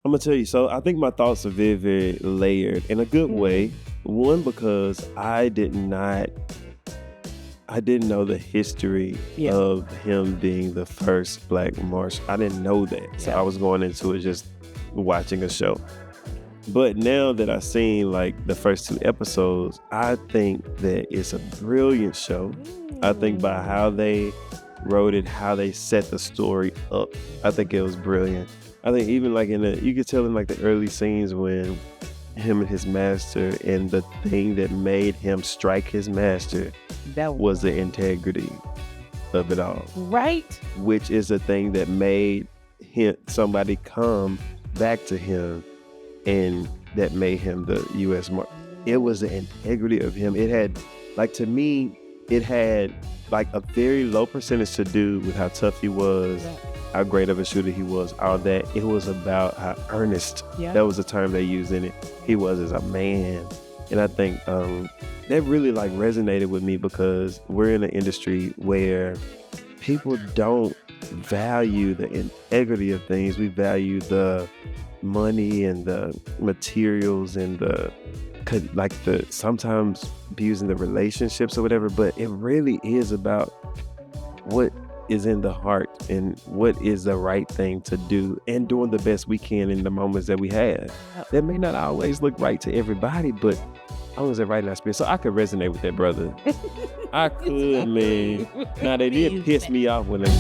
I'm gonna tell you. So I think my thoughts are very, very layered in a good way. One, because I didn't know the history of him being the first Black Marshal. I didn't know that. So I was going into it just watching a show. But now that I've seen like the first 2 episodes, I think that it's a brilliant show. I think by how they wrote it, how they set the story up, I think it was brilliant. I think even like you could tell in like the early scenes when him and his master, and the thing that made him strike his master was the integrity of it all. Right. Which is a thing that made somebody come back to him, and that made him the U.S. Marshal. It was the integrity of him. It had, like, to me, it had like a very low percentage to do with how tough he was, how great of a shooter he was, all that. It was about how earnest, that was the term they used in it, he was as a man. And I think that really like resonated with me, because we're in an industry where people don't value the integrity of things. We value the money and the materials and sometimes abusing the relationships or whatever, but it really is about what is in the heart and what is the right thing to do, and doing the best we can in the moments that we have. That may not always look right to everybody, but I was right in that spirit. So I could resonate with that, brother. I could, man. Now they did piss me off when they...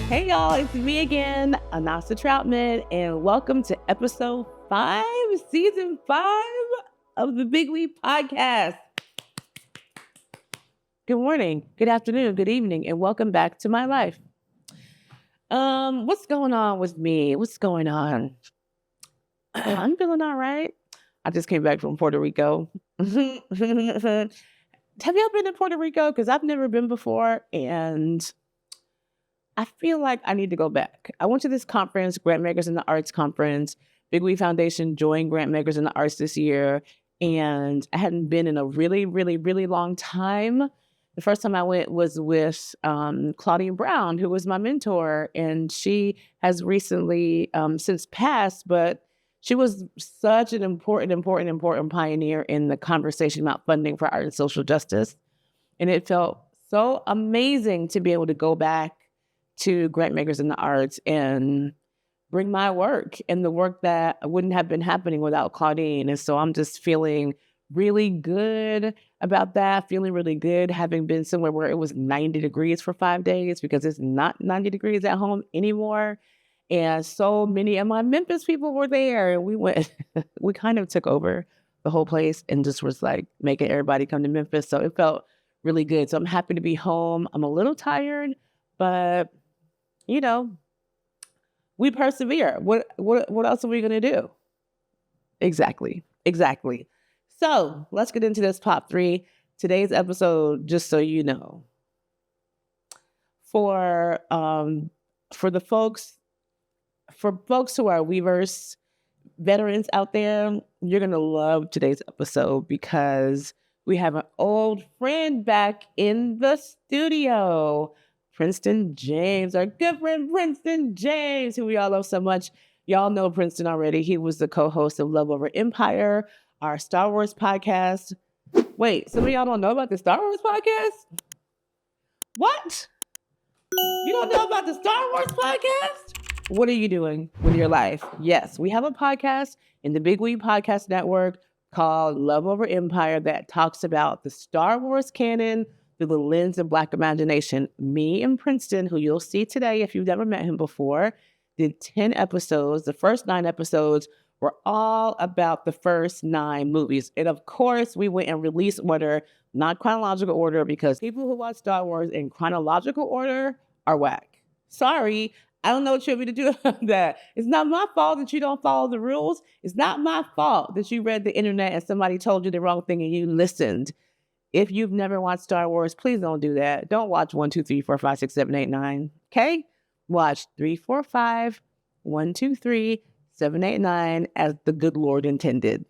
Hey y'all, it's me again, Anasa Troutman, and welcome to episode 5, season 5 of the Big Weed Podcast. Good morning, good afternoon, good evening, and welcome back to my life. What's going on with me? What's going on? I'm feeling all right. I just came back from Puerto Rico. Have y'all been to Puerto Rico? Because I've never been before, and I feel like I need to go back. I went to this conference, Grantmakers in the Arts Conference. Big Weed Foundation joined Grantmakers in the Arts this year, and I hadn't been in a really, really, really long time. The first time I went was with Claudia Brown, who was my mentor, and she has recently since passed, but she was such an important pioneer in the conversation about funding for art and social justice. And it felt so amazing to be able to go back to Grantmakers in the Arts and bring my work and the work that wouldn't have been happening without Claudine. And so I'm just feeling really good about that, feeling really good having been somewhere where it was 90 degrees for 5 days, because it's not 90 degrees at home anymore. And so many of my Memphis people were there. And we went, we kind of took over the whole place and just was like making everybody come to Memphis. So it felt really good. So I'm happy to be home. I'm a little tired, but you know, we persevere. What else are we going to do? Exactly. So let's get into this top 3. Today's episode, just so you know, for folks who are Weverse veterans out there, you're going to love today's episode, because we have an old friend back in the studio. Princeton James, our good friend Princeton James, who we all love so much. Y'all know Princeton already. He was the co-host of Love Over Empire, our Star Wars podcast. Wait, some of y'all don't know about the Star Wars podcast? What? You don't know about the Star Wars podcast? What are you doing with your life? Yes, we have a podcast in the Big Weed Podcast Network called Love Over Empire that talks about the Star Wars canon through the lens of Black imagination. Me and Princeton, who you'll see today if you've never met him before, did 10 episodes. The first 9 episodes were all about the first 9 movies. And of course, we went in release order, not chronological order, because people who watch Star Wars in chronological order are whack. Sorry, I don't know what you want me to do about that. It's not my fault that you don't follow the rules. It's not my fault that you read the internet and somebody told you the wrong thing and you listened. If you've never watched Star Wars, please don't do that. Don't watch 1, 2, 3, 4, 5, 6, 7, 8, 9. Okay? Watch 3, 4, 5, 1, 2, 3, 7, 8, 9 as the good Lord intended.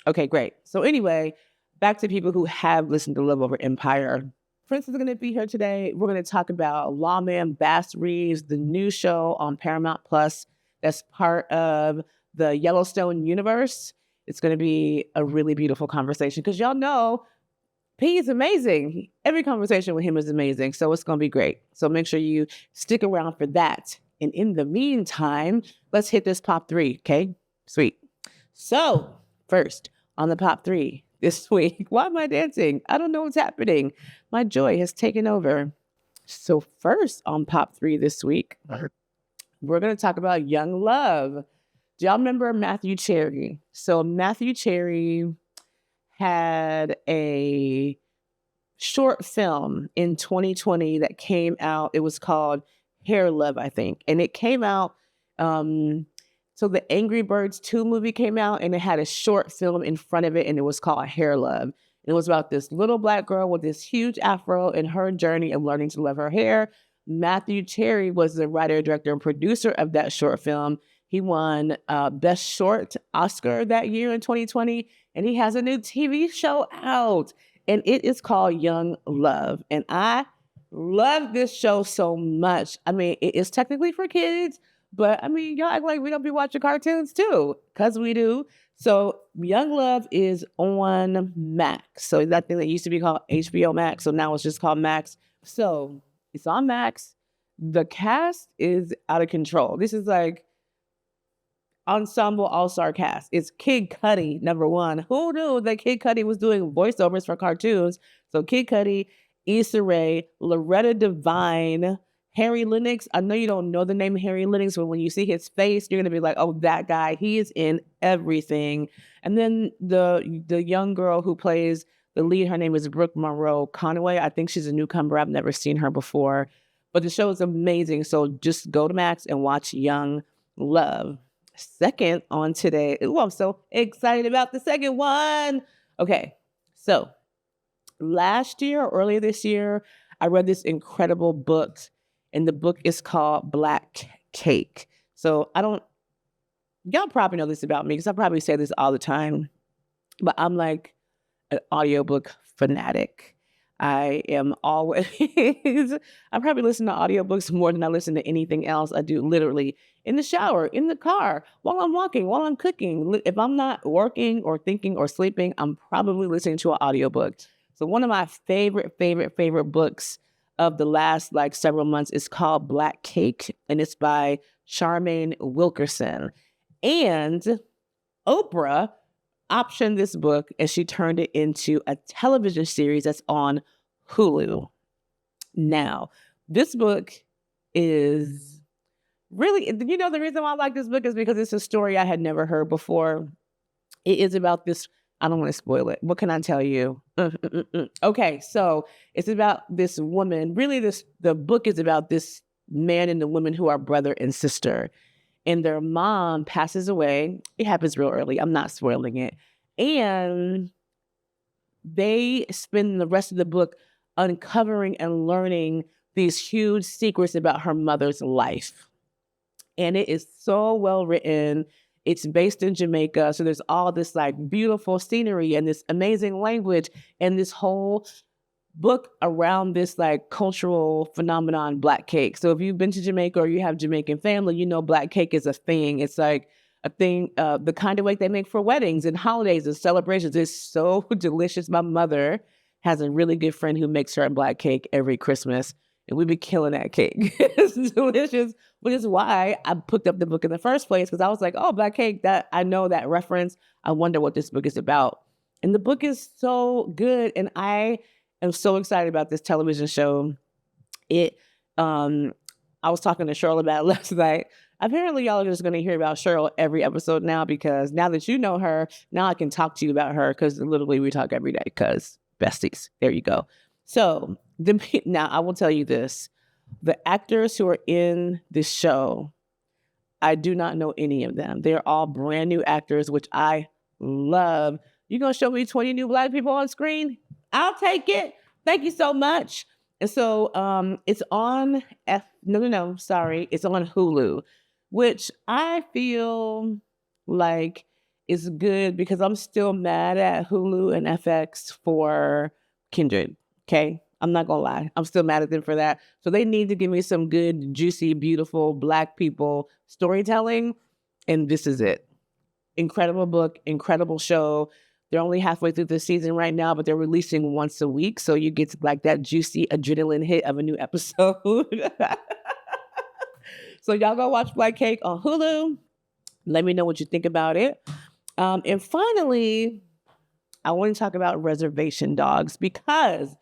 Okay, great. So anyway, back to people who have listened to Love Over Empire. Prince is going to be here today. We're going to talk about Lawman Bass Reeves, the new show on Paramount Plus that's part of the Yellowstone universe. It's going to be a really beautiful conversation because y'all know P is amazing. Every conversation with him is amazing. So it's going to be great. So make sure you stick around for that. And in the meantime, let's hit this pop 3. Okay, sweet. So first on the pop 3 this week, why am I dancing? I don't know what's happening. My joy has taken over. So first on pop 3 this week, we're going to talk about young love. Do y'all remember Matthew Cherry? So Matthew Cherry had a short film in 2020 that came out. It was called Hair Love, I think. And it came out, so the Angry Birds 2 movie came out and it had a short film in front of it and it was called Hair Love. It was about this little Black girl with this huge afro and her journey of learning to love her hair. Matthew Cherry was the writer, director, and producer of that short film. He won Best Short Oscar that year in 2020, and he has a new TV show out, and it is called Young Love. And I love this show so much. I mean, it is technically for kids, but I mean, y'all act like we don't be watching cartoons too, because we do. So Young Love is on Max. So that thing that used to be called HBO Max, so now it's just called Max. So it's on Max. The cast is out of control. This is like ensemble all-star cast. It's Kid Cudi, number one. Who knew that Kid Cudi was doing voiceovers for cartoons? So Kid Cudi, Issa Rae, Loretta Devine, Harry Lennox. I know you don't know the name Harry Lennox, but when you see his face, you're going to be like, oh, that guy. He is in everything. And then the young girl who plays the lead, her name is Brooke Monroe Conway. I think she's a newcomer. I've never seen her before. But the show is amazing. So just go to Max and watch Young Love. Second on today. Ooh, I'm so excited about the second one. Okay, so last year or earlier this year, I read this incredible book, and the book is called Black Cake. So y'all probably know this about me because I probably say this all the time, but I'm like an audiobook fanatic. I am always, I probably listen to audiobooks more than I listen to anything else. I do literally in the shower, in the car, while I'm walking, while I'm cooking. If I'm not working or thinking or sleeping, I'm probably listening to an audiobook. So one of my favorite books of the last like several months is called Black Cake, and it's by Charmaine Wilkerson. And Oprah optioned this book and she turned it into a television series that's on Hulu. Now, this book is really, the reason why I like this book is because it's a story I had never heard before. It is about this, I don't want to spoil it. What can I tell you? Okay, so it's about this woman. Really, the book is about this man and the woman who are brother and sister. And their mom passes away. It happens real early. I'm not spoiling it. And they spend the rest of the book uncovering and learning these huge secrets about her mother's life. And it is so well written. It's based in Jamaica. So there's all this like beautiful scenery and this amazing language and this whole book around this like cultural phenomenon, Black cake. So if you've been to Jamaica or you have Jamaican family, you know Black cake is a thing. It's like a thing, the kind of cake they make for weddings and holidays and celebrations. It's so delicious. My mother has a really good friend who makes her a Black cake every Christmas, and we be killing that cake. It's delicious, which is why I picked up the book in the first place, because I was like, oh, Black cake, that I know that reference. I wonder what this book is about. And the book is so good, and I am so excited about this television show. I was talking to Cheryl about it last night. Apparently, y'all are just going to hear about Cheryl every episode now, because now that you know her, now I can talk to you about her, because literally we talk every day, because besties. There you go. So now I will tell you this. The actors who are in this show, I do not know any of them. They're all brand new actors, which I love. You're going to show me 20 new Black people on screen? I'll take it. Thank you so much. And so it's on it's on Hulu, which I feel like is good, because I'm still mad at Hulu and FX for Kindred. Okay. I'm not gonna lie. I'm still mad at them for that. So they need to give me some good, juicy, beautiful Black people storytelling. And this is it. Incredible book, incredible show. They're only halfway through the season right now, but they're releasing once a week. So you get like that juicy adrenaline hit of a new episode. So y'all go watch Black Cake on Hulu. Let me know what you think about it. And finally, I want to talk about Reservation Dogs, because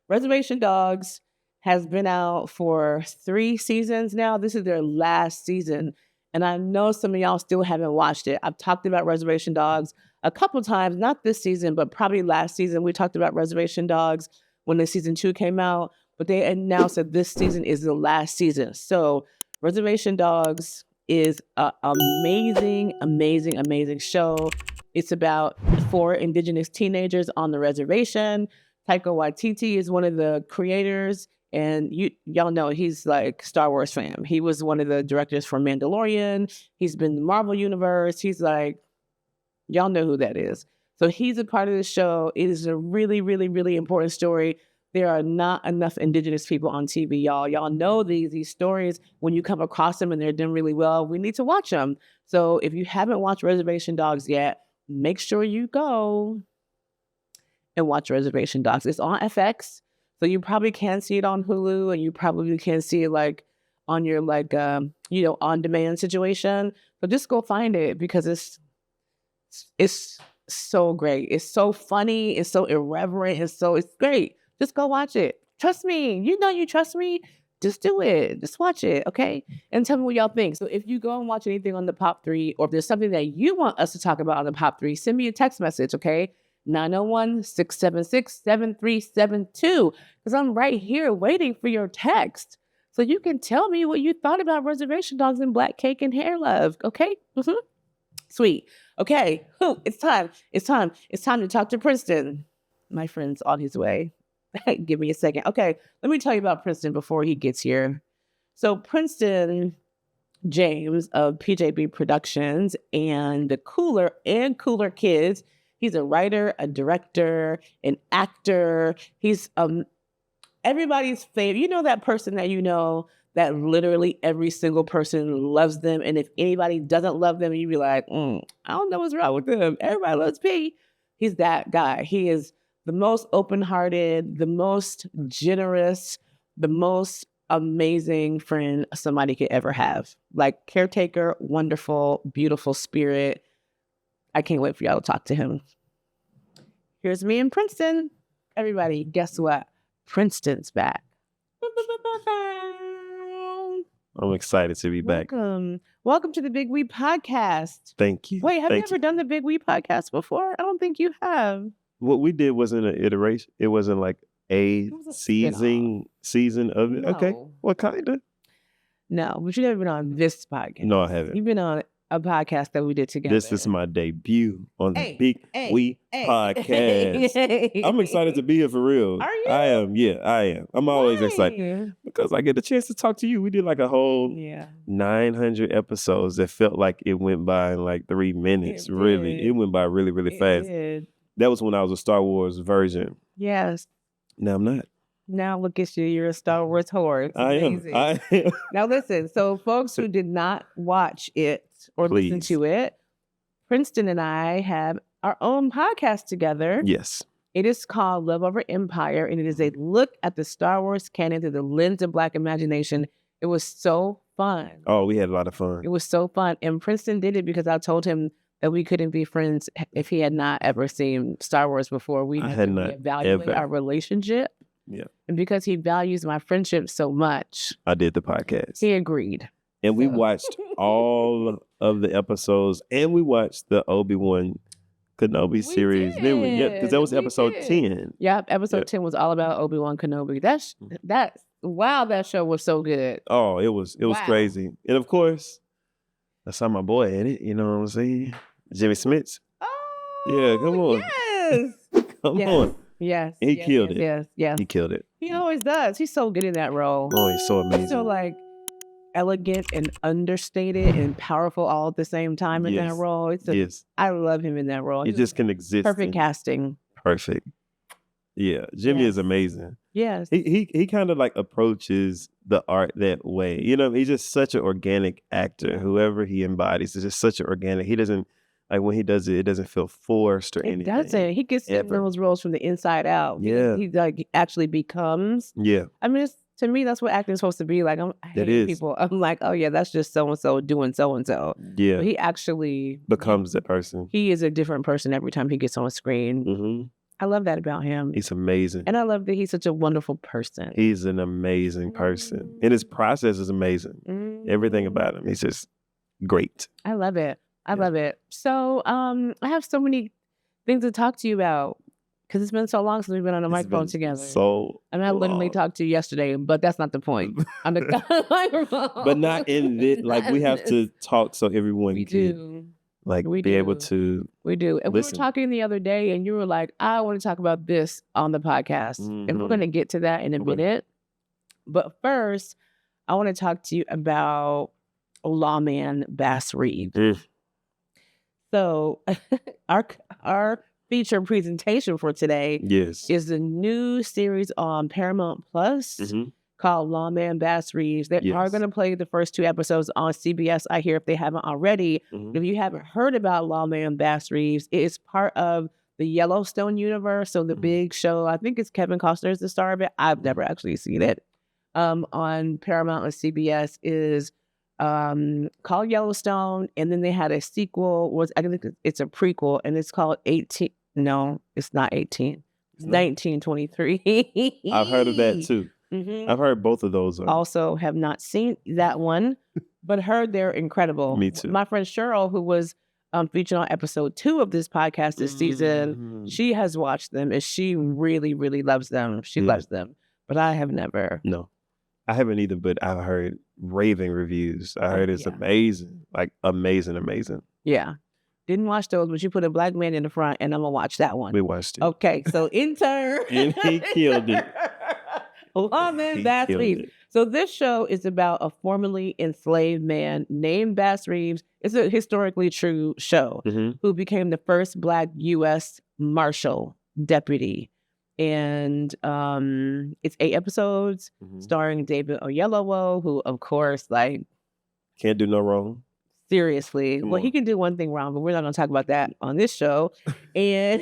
Reservation Dogs has been out for 3 seasons now. This is their last season. And I know some of y'all still haven't watched it. I've talked about Reservation Dogs a couple times, not this season, but probably last season. We talked about Reservation Dogs when the season 2 came out, but they announced that this season is the last season. So Reservation Dogs is an amazing, amazing, amazing show. It's about 4 indigenous teenagers on the reservation. Taika Waititi is one of the creators, and y'all know he's like Star Wars fan. He was one of the directors for Mandalorian. He's been in the Marvel Universe. He's like, y'all know who that is. So he's a part of the show. It is a really, really, really important story. There are not enough indigenous people on TV, y'all. Y'all know these stories. When you come across them and they're done really well, we need to watch them. So if you haven't watched Reservation Dogs yet, make sure you go and watch Reservation Dogs. It's on FX, so you probably can see it on Hulu, and you probably can see it like on your on-demand situation. So just go find it, because it's so great. It's so funny. It's so irreverent. It's great. Just go watch it. Trust me. You know you trust me. Just do it. Just watch it, okay? And tell me what y'all think. So if you go and watch anything on the Pop 3, or if there's something that you want us to talk about on the Pop 3, send me a text message, okay? 901-676-7372, because I'm right here waiting for your text. So you can tell me what you thought about Reservation Dogs and Black Cake and Hair Love, okay? Mm-hmm. Sweet. Okay, it's time. It's time to talk to Princeton. My friend's on his way. Give me a second. Okay, let me tell you about Princeton before he gets here. So Princeton James of PJB Productions and the Cooler Kids. He's a writer, a director, an actor. He's everybody's favorite. You know that person that you know that literally every single person loves them. And if anybody doesn't love them, you'd be like, I don't know what's wrong with them. Everybody loves P. He's that guy. He is the most open-hearted, the most generous, the most amazing friend somebody could ever have. Like, caretaker, wonderful, beautiful spirit. I can't wait for y'all to talk to him. Here's me in Princeton. Everybody, guess what? Princeton's back. I'm excited to be back. Welcome to the Big We Podcast. Thank you. Wait, have you ever done the Big We Podcast before? I don't think you have. What we did wasn't an iteration. It wasn't like a season of it. No. Okay. Well, kind of. No, but you've never been on this podcast. No, I haven't. You've been on a podcast that we did together. This is my debut on the Big We Podcast. I'm excited to be here for real. Are you? I am. Yeah, I am. I'm always excited because I get the chance to talk to you. We did like a whole 900 episodes that felt like it went by in like 3 minutes. It went by really, really fast. Did. That was when I was a Star Wars virgin. Yes. Now I'm not. Now look at you. You're a Star Wars whore. It's amazing. I am. Now listen. So folks who did not watch it or listen to it, Princeton and I have our own podcast together. Yes. It is called Love Over Empire, and it is a look at the Star Wars canon through the lens of Black imagination. It was so fun. Oh, we had a lot of fun. It was so fun. And Princeton did it because I told him that we couldn't be friends if he had not ever seen Star Wars before. We had to evaluate our relationship. Yeah. And because he values my friendship so much, I did the podcast. He agreed. And we watched all of the episodes, and we watched the Obi-Wan Kenobi series. Didn't we? Yeah, because that was episode 10. Yeah, episode 10 was all about Obi-Wan Kenobi. That show was so good. Oh, it was crazy. And of course, I saw my boy in it, you know what I'm saying? Jimmy Smits. Oh, yeah, come on. Yes. Come on. Yes. He killed it. Yes. He killed it. He always does. He's so good in that role. Oh, he's so amazing. He's so elegant and understated and powerful all at the same time in that role. I love him in that role. He just can exist. Perfect casting. Perfect. Yeah. Jimmy is amazing. Yes. He kind of like approaches the art that way. You know, he's just such an organic actor. Yeah. Whoever he embodies is just such an organic. He doesn't like when he does it, it doesn't feel forced or It anything. doesn't. He gets in ever. those roles from the inside out. Yeah. He like actually becomes. Yeah, I mean, to me, that's what acting is supposed to be. Like, I It hate is. people. I'm like, oh yeah, that's just so and so doing so and so. yeah. But he actually Becomes that person. he is a different person every time he gets on screen. hmm I love that about him, He's amazing. and I love that he's such a wonderful person. He's an amazing person, and his process is amazing. Everything about him, he's just great. I love it. I Yeah. love it. So, I have so many things to talk to you about because it's been so long since we've been on a It's microphone been together. So, I mean, I literally long. talked to you yesterday, but that's not the point. On the microphone. But not in this. Like we have to talk so everyone We can do. like We be able do. to. We do. And Listen. we were talking the other day, and you were like, I want to talk about this on the podcast. And we're Mhm. going to get to that in a Okay. minute. But first, I want to talk to you about Lawman Bass Reeves. Mm. So, our feature presentation for today Yes. is the new series on Paramount Plus Mhm. called Lawman Bass Reeves. They are Yes. going to play the first 2 episodes on CBS, I hear, if they haven't already. Mhm. If you haven't heard about Lawman Bass Reeves, it is part of the Yellowstone universe. So the Mhm. big show, I think it's Kevin Costner's the star of it. I've never actually seen it. On Paramount and CBS is called Yellowstone, and then they had a sequel. I think it's a prequel, and it's called 18. No, it's not 18. It's It's not? 1923. I've heard of that too. Mhm. I've heard both of those. Also have not seen that one, but heard they're incredible. Me too. My friend Cheryl, who was featured on episode 2 of this podcast this season, Mhm. she has watched them and she really, really loves them. She Mm. loves them, but I have never. No, I haven't either. But I've heard raving reviews. I heard it's Yeah. amazing, like amazing. Yeah. Didn't watch those, but you put a black man in the front and I'm going to watch that one. We watched it. Okay, so intern. And he killed it. Lawman He Bass killed Reeves. it. So this show is about a formerly enslaved man named Bass Reeves. It's a historically true show Mhm. who became the first Black U.S. Marshal deputy. And it's 8 episodes Mhm. starring David Oyelowo, who, of course, like, Can't do no wrong. seriously. Come Well, he on. can do one thing wrong, but we're not going to talk about that on this show. And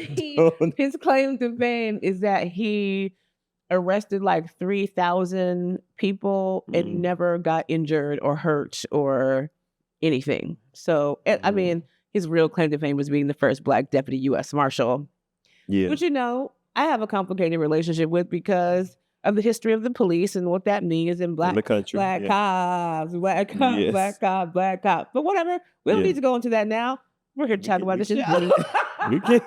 his claim to fame is that he arrested like 3,000 people and Mm. never got injured or hurt or anything. So, I Mhm. mean, his real claim to fame was being the first Black deputy U.S. Marshal, Yeah. which, I have a complicated relationship with because of the history of the police and what that means in In the country. black Yeah. cops, black cops, Yes. black cops. But whatever, we don't Yeah. need to go into that now. We're here to talk about this. We can.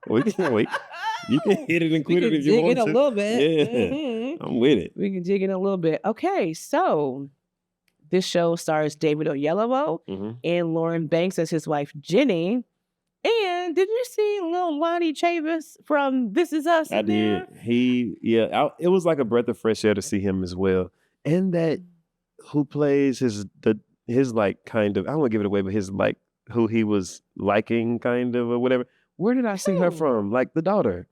We can wait. You can hit it and We quit can it if you dig want in to. a little bit. Yeah. Mhm. I'm with it. We can dig in a little bit. Okay, so this show stars David Oyelowo Mhm. and Lauren Banks as his wife Jenny. And did you see little Lonnie Chavis from This Is Us? I in there? did. It was like a breath of fresh air to see him as well. And that who plays his like kind of, I don't want to give it away, but his like who he was liking kind of or whatever. Where did I see her Who? from? Like the daughter.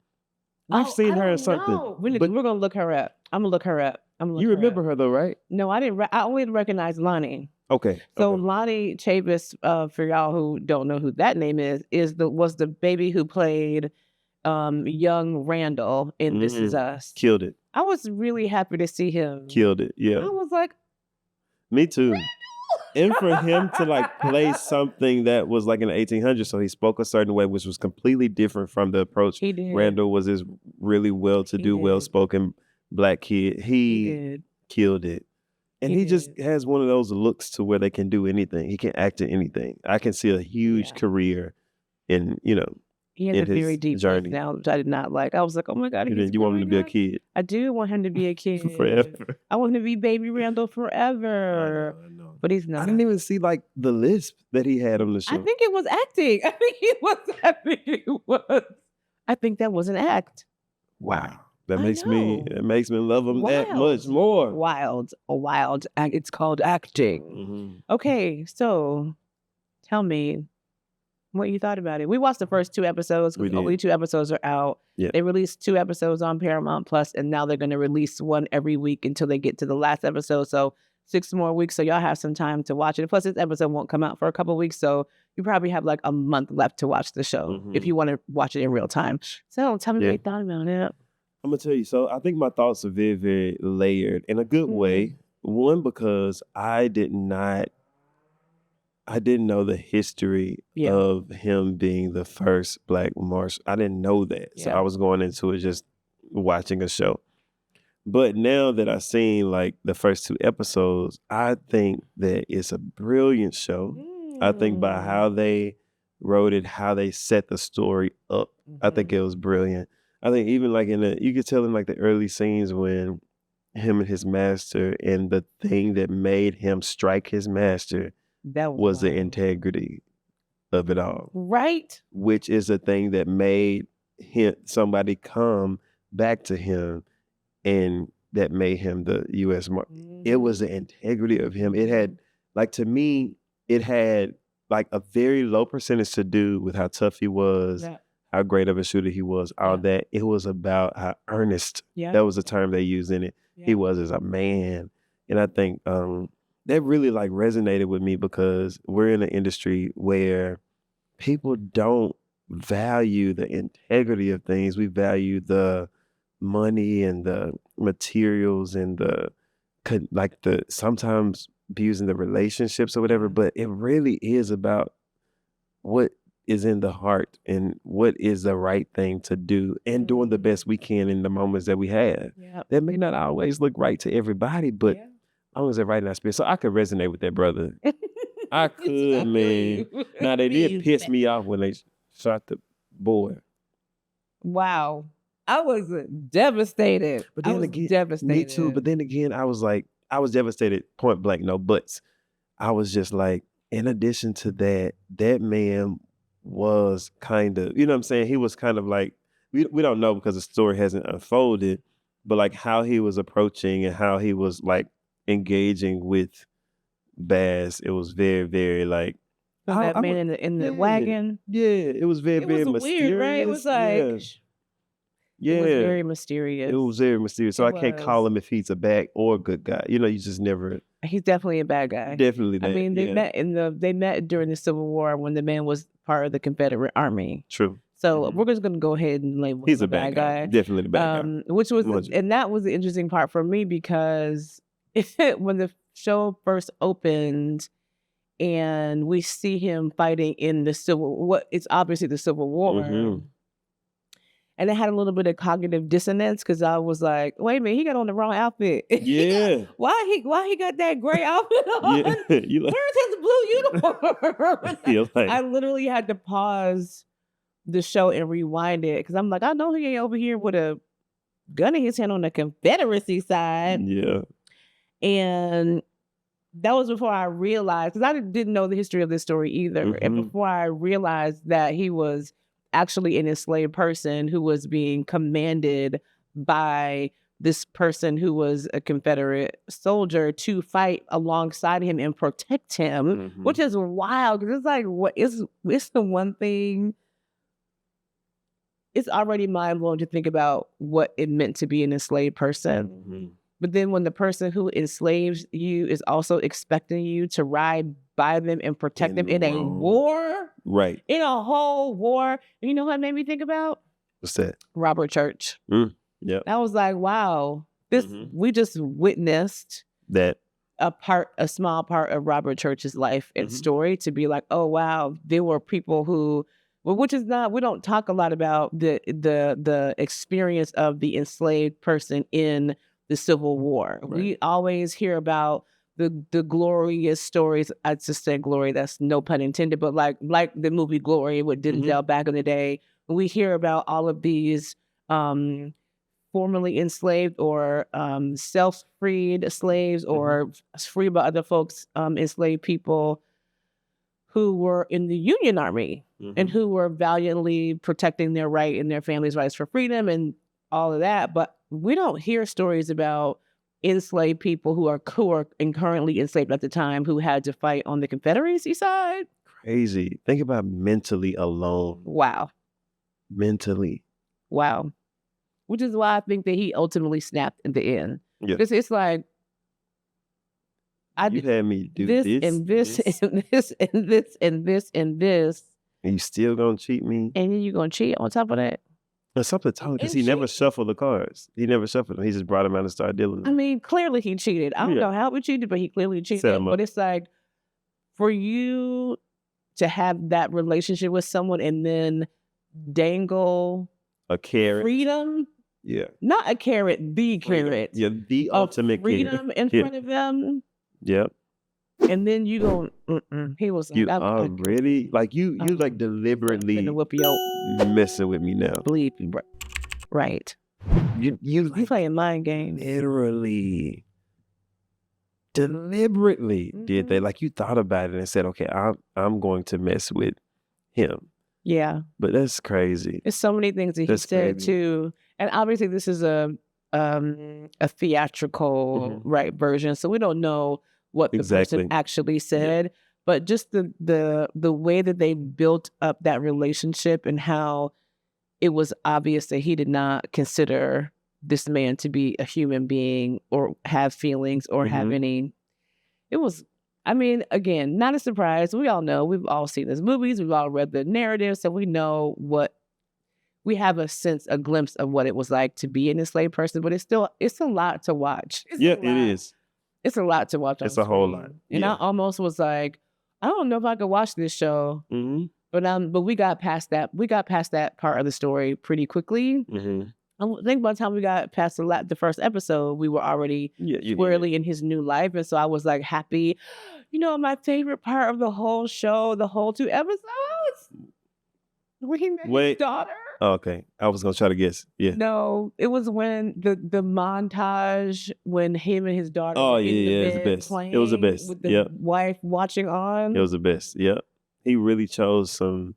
I've seen I her in don't something. know. We're But gonna look her up. I'm gonna look her up. you remember her though, right? No, I didn't. I only recognize Lonnie. Okay. So okay. Lonnie Chavis, for y'all who don't know who that name was the baby who played young Randall in This Is Us. Killed it. I was really happy to see him. Killed it. Yeah. I was like, Me too. And for him to like play something that was like in the 1800s, so he spoke a certain way, which was completely different from the approach. he did. Randall was this really well-to-do, He did. well-spoken Black kid. He He did. killed it. And He he just did. has one of those looks to where they can do anything. He can act in anything. I can see a huge Yeah. career in, He has in a very his deep journey. now, which I did not like. I was like, oh my God, he's you want him to be a growing up. kid I do want him to be a kid. forever. I want him to be baby Randall forever. I know. But he's I not. didn't even see like the lisp that he had on the show. I think it was acting. I think that was an act. Wow. That I makes me know. love him that much more. Wild. It's called acting. Mhm. Okay, so tell me, what you thought about it. We watched the first 2 episodes. We did. Only 2 episodes are out. Yeah. They released 2 episodes on Paramount Plus, and now they're going to release one every week until they get to the last episode. So 6 more weeks. So y'all have some time to watch it. Plus, this episode won't come out for a couple of weeks. So you probably have like a month left to watch the show if you want to watch it in real time. So tell me what you thought about it. I'm going to tell you. So I think my thoughts are very, very layered in a good way. One, because I didn't know the history of him being the first Black Marshal. I didn't know that. So I was going into it just watching a show. But now that I've seen like the first 2 episodes, I think that it's a brilliant show. I think by how they wrote it, how they set the story up, I think it was brilliant. I think even like you could tell in like the early scenes when him and his master, and the thing that made him strike his master that was the integrity of it all. Right. Which is a thing that made somebody come back to him, and that made him the U.S. It was the integrity of him. It had, like, to me, it had like a very low percentage to do with how tough he was, how great of a shooter he was, all that. It was about how earnest, that was the term they used in it, he was as a man. And I think that really like resonated with me, because we're in an industry where people don't value the integrity of things. We value the money and the materials and the sometimes abusing the relationships or whatever, but it really is about what is in the heart and what is the right thing to do, and doing the best we can in the moments that we have. That may not always look right to everybody, but I was right in that spirit. So I could resonate with that brother. I could, man. Now, they did piss me off when they shot the boy. Wow. I was devastated. But then devastated. Me too. But then again, I was devastated, point blank, no buts. I was just like, in addition to that, that man was kind of, you know what I'm saying? He was kind of like, we don't know because the story hasn't unfolded, but like how he was approaching and how he was like engaging with Bass, it was very, very like, that man in the wagon. Yeah, it was very, very mysterious. Weird, right? It was like, it was very mysterious. It was very mysterious. So I can't call him if he's a bad or a good guy. You know, you just never. He's definitely a bad guy. Definitely that. I mean, they met during the Civil War when the man was part of the Confederate Army. True. So we're just gonna go ahead and label him a bad guy. Definitely the bad guy. Which was, and that was the interesting part for me, because when the show first opened and we see him fighting in it's obviously the Civil War. And it had a little bit of cognitive dissonance, because I was like, wait a minute, he got on the wrong outfit. Yeah. why he got that gray outfit on? Where's his blue uniform? I literally had to pause the show and rewind it, because I'm like, I know he ain't over here with a gun in his hand on the Confederacy side. Yeah. And that was before I realized, because I didn't know the history of this story either. And before I realized that he was actually an enslaved person who was being commanded by this person who was a Confederate soldier to fight alongside him and protect him, which is wild, because it's like, it's the one thing. It's already mind-blowing to think about what it meant to be an enslaved person. But then when the person who enslaves you is also expecting you to ride by them and protect them in a war. Right. In a whole war. You know what it made me think about? What's that? Robert Church. Yeah. I was like, wow, we just witnessed that a small part of Robert Church's life and story, to be like, oh wow, there were people who, which is not, we don't talk a lot about the experience of the enslaved person in the Civil War. Right. We always hear about the glorious stories. I just said glory, that's no pun intended, but like the movie Glory with Denzel back in the day, we hear about all of these formerly enslaved or self-freed slaves or freed by other folks, enslaved people who were in the Union Army and who were valiantly protecting their right and their family's rights for freedom and all of that. But we don't hear stories about enslaved people who are currently enslaved at the time who had to fight on the Confederacy side. crazy. Think about mentally alone. Wow. Mentally. Wow. Which is why I think that he ultimately snapped in the end. Yeah. Because it's like, You had me do this this and this and this and this and this and this. and you still gonna cheat me? And then you're going to cheat on top of that? Or something told because And he never cheat. shuffled the cards. He never shuffled them. He just brought them out and started dealing with I them. mean, clearly he cheated. I don't Yeah. know how he cheated, but he clearly cheated. Set him up. But it's like, for you to have that relationship with someone and then dangle A carrot. freedom, Yeah. not a carrot, the carrot. Yeah, the of ultimate freedom carrot. in Yeah. front of them. Yep. And then you go, he was like, You already like you like deliberately finna whoop your messing with me now. bleep. Right. You You playing mind games. literally deliberately did that. Like you thought about it and said, okay, I'm going to mess with him. Yeah. But that's crazy. There's so many things that he said crazy. too. And obviously this is a theatrical right version. So we don't know what the person actually said. Yeah. But just the way that they built up that relationship and how it was obvious that he did not consider this man to be a human being or have feelings or have any. It was, I mean, again, not a surprise. We all know, we've all seen these movies, we've all read the narrative, so we know we have a glimpse of what it was like to be an enslaved person, but it's a lot to watch. It is. It's a lot to watch. It's a whole lot. And I almost was like, I don't know if I could watch this show. But we got past that. We got past that part of the story pretty quickly. I think by the time we got past the first episode, we were already squarely in his new life. And so I was like happy. You know, my favorite part of the whole show, the whole 2 episodes, when he met his daughter. Oh, okay. I was going to try to guess. Yeah. No, it was when the montage when him and his daughter were in the bed it was the best. playing It was the best. with the wife watching on. It was the best. Yep. He really chose some,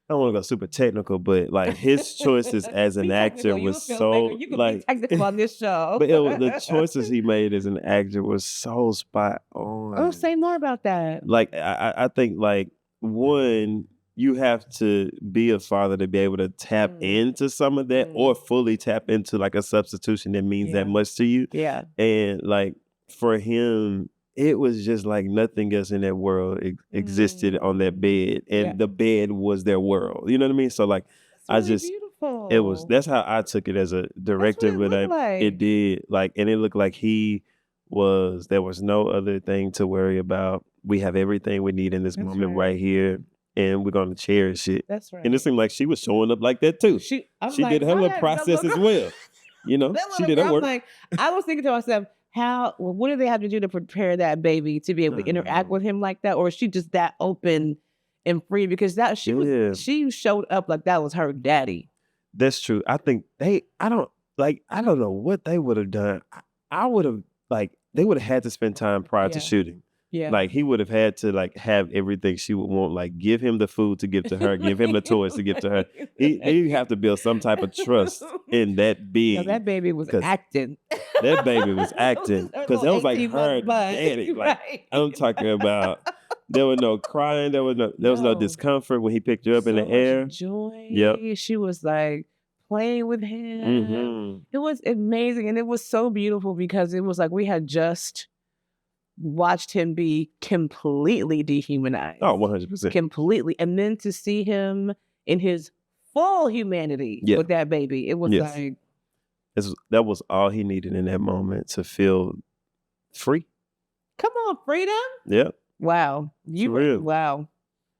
I don't want to go super technical, but like his choices as an actor was so like technical on this show. But the choices he made as an actor was so spot on. Oh, say more about that. Like I think like one, you have to be a father to be able to tap into some of that or fully tap into like a substitution that means that much to you. Yeah. And like for him, it was just like nothing else in that world existed on that bed. And the bed was their world. You know what I mean? So like beautiful. That's how I took it as a director. But it did like, and it looked like there was no other thing to worry about. We have everything we need in this moment right here. And we're going to cherish it. That's right. And it seemed like she was showing up like that too. She did her little process as well. You know, she did her work. I was thinking to myself, what do they have to do to prepare that baby to be able to interact with him like that? Or is she just that open and free? Because she showed up like that was her daddy. That's true. I think I don't know what they would have done. I would have they would have had to spend time prior to shooting. Yeah. Like he would have had to like have everything she would want, like give him the food to give to her, give him the toys to give to her. He have to build some type of trust in that being. No, that baby was acting. That baby was acting because that was like her daddy. Like I'm talking about. There was no crying. There was no discomfort when he picked her up in the air. Joy. Yep. She was like playing with him. It was amazing, and it was so beautiful because it was like we had just watched him be completely dehumanized. Oh, 100%. Completely. And then to see him in his full humanity with that baby, it was like... That was all he needed in that moment to feel free. Come on, freedom? Yeah. Wow. Wow.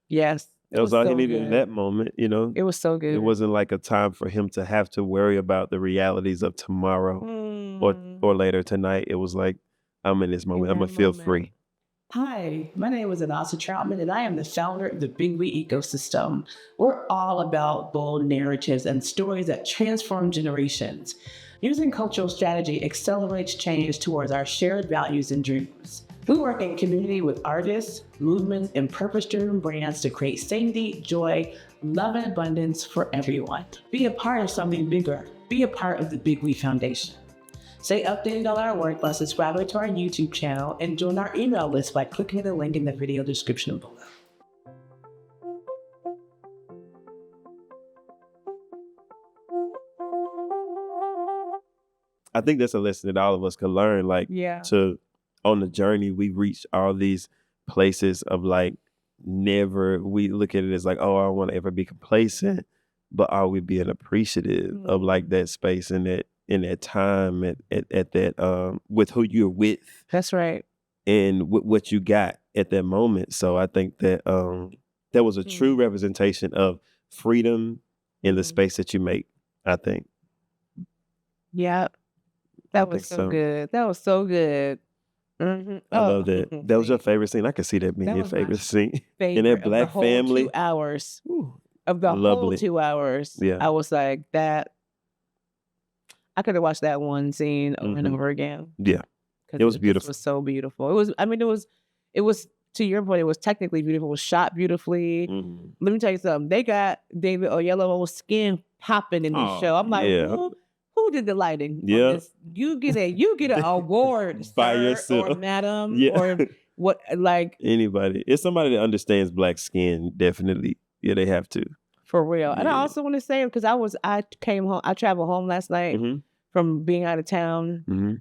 Yes. That was all he needed in that moment, you know? It was so good. It wasn't like a time for him to have to worry about the realities of tomorrow or later tonight. It was like, I'm in this moment. I'm going to feel free. Hi, my name is Anasa Troutman, and I am the founder of the Big We Ecosystem. We're all about bold narratives and stories that transform generations. Using cultural strategy accelerates change towards our shared values and dreams. We work in community with artists, movements, and purpose-driven brands to create safety, joy, love, and abundance for everyone. Be a part of something bigger. Be a part of the Big We Foundation. Stay updated on our work by subscribing to our YouTube channel and join our email list by clicking the link in the video description below. I think that's a lesson that all of us can learn. Like, Yeah. on the journey, we reach all these places of like we look at it as like, oh, I don't want to ever be complacent, but are we being appreciative of like that space and that time at that with who you're with That's right. and what you got at that moment. So I think that that was a true representation of freedom in the space that you make, I think. Yeah. That was so good. That was so good. I love that. That was your favorite scene. I could see that being That your was my favorite scene. favorite In that of the black whole family. 2 hours. Ooh, Of the whole lovely. 2 hours. Yeah. I was like, that I could have watched that one scene over and over again. Yeah. It was beautiful. It was so beautiful. It was to your point, it was technically beautiful. It was shot beautifully. Let me tell you something. They got David Oyelowo's skin popping in this show. I'm like, who did the lighting? Yeah. You get an award by sir, yourself, or madam, yeah. or what? Like anybody. It's somebody that understands black skin. Definitely, yeah, they have to. For real. And I also want to say, because I came home, I traveled home last night from being out of town,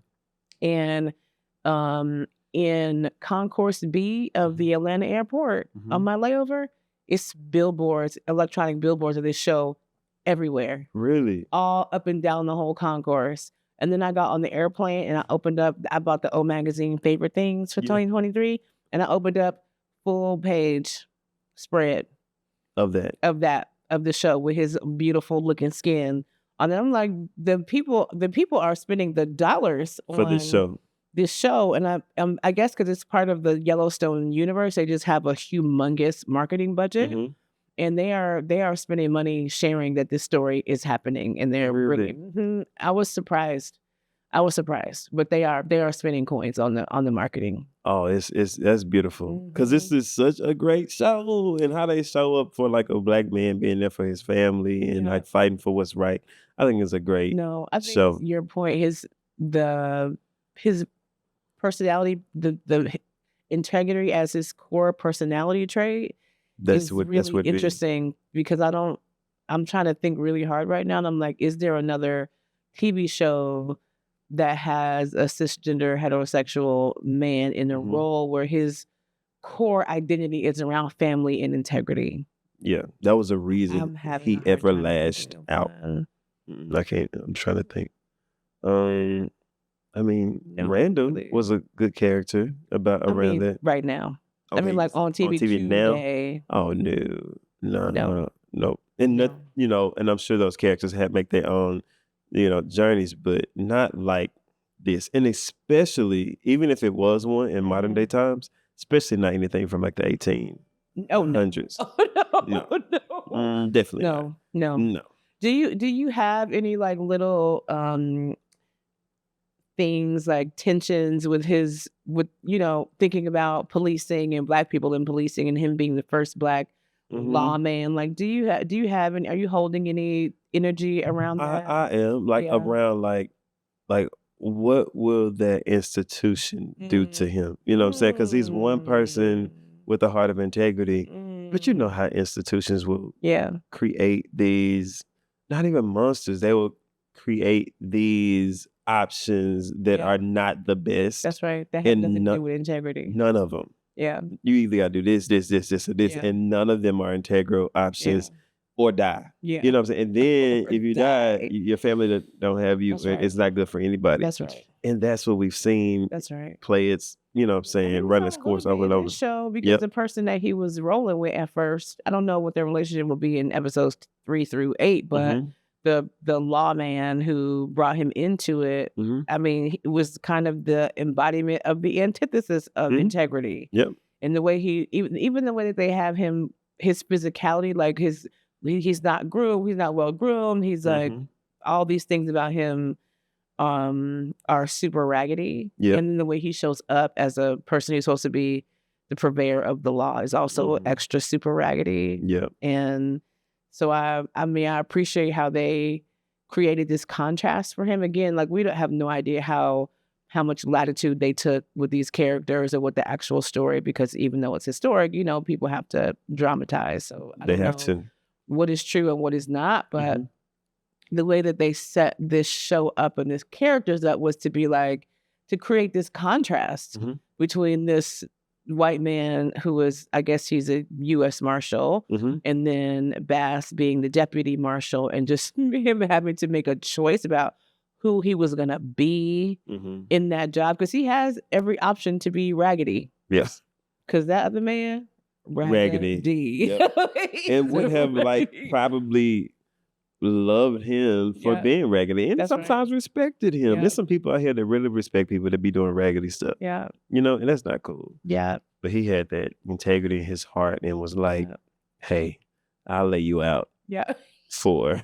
and in Concourse B of the Atlanta airport on my layover, it's billboards, electronic billboards of this show everywhere. Really? All up and down the whole concourse. And then I got on the airplane and I bought the O Magazine favorite things for 2023, and I opened up full page spread of the show with his beautiful looking skin. And I'm like, the people are spending the dollars for on this show. And I guess because it's part of the Yellowstone universe, they just have a humongous marketing budget, and they are spending money sharing that this story is happening, and they're really. I was surprised, but they are spending coins on the marketing. Oh, that's beautiful, because this is such a great show, and how they show up for like a black man being there for his family and like fighting for what's right. I think it's a great show. Your point, his personality, the integrity as his core personality trait is really interesting, because I'm trying to think really hard right now, and I'm like, is there another TV show that has a cisgender heterosexual man in a role where his core identity is around family and integrity? Yeah, that was a reason he ever lashed out. I'm trying to think. I mean, Randall was a good character around that. Right now. Okay. I mean, like on TV now. Today. Oh no. And and I'm sure those characters make their own, journeys, but not like this. And especially, even if it was one in modern day times, especially not anything from like the 1800s. No. Definitely No. Do you have any like little things like tensions with thinking about policing and black people in policing and him being the first black lawman? Like, do you have any? Are you holding any energy around that? I am around like what will that institution do to him? You know what I'm saying? Because he's one person with a heart of integrity, but you know how institutions will create these, not even monsters. They will create these options that are not the best. That's right. That has nothing to do with integrity. None of them. Yeah. You either got to do this, or this, and none of them are integral options, or die. Yeah. You know what I'm saying? And then if you die, your family don't have you. It's not good for anybody. That's right. And that's what we've seen. That's right. Play its, run its course over and over. Show, because the person that he was rolling with at first, I don't know what their relationship will be in episodes 3 through 8, but the lawman who brought him into it, I mean, it was kind of the embodiment of the antithesis of integrity. Yep. And the way even the way that they have him, his physicality, like he's not groomed, he's not well groomed, he's like all these things about him are super raggedy. And then the way he shows up as a person who's supposed to be the purveyor of the law is also extra super raggedy. Yep. And so I appreciate how they created this contrast for him. Again, like we don't have no idea how much latitude they took with these characters or with the actual story, because even though it's historic, people have to dramatize. So I don't know what is true and what is not, but the way that they set this show up and this characters up was to be like, to create this contrast between this white man who was, I guess he's a U.S. Marshal, and then Bass being the deputy marshal, and just him having to make a choice about who he was going to be in that job, because he has every option to be raggedy. Yes. Because that other man, raggedy. Yep. And would have like probably loved him for being raggedy, and sometimes respected him. There's some people out here that really respect people that be doing raggedy stuff. Yeah. You know, and that's not cool. Yeah. But he had that integrity in his heart and was like, hey, I'll lay you out. Yeah. For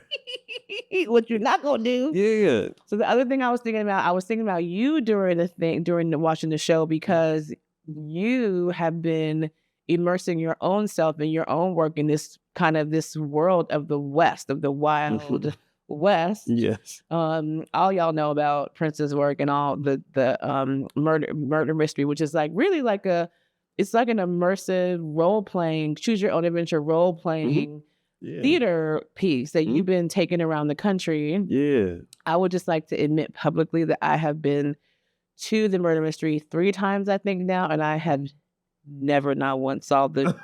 what you're not gonna do. Yeah. So the other thing I was thinking about you during watching the show, because you have been immersing your own self in your own work in this kind of this world of the West, of the wild West. Yes. All y'all know about Prince's work and all the murder mystery, which is like really like it's like an immersive role playing, choose your own adventure role playing theater piece that you've been taking around the country. Yeah. I would just like to admit publicly that I have been to the murder mystery 3 times, I think now, and I have never, not once solved the.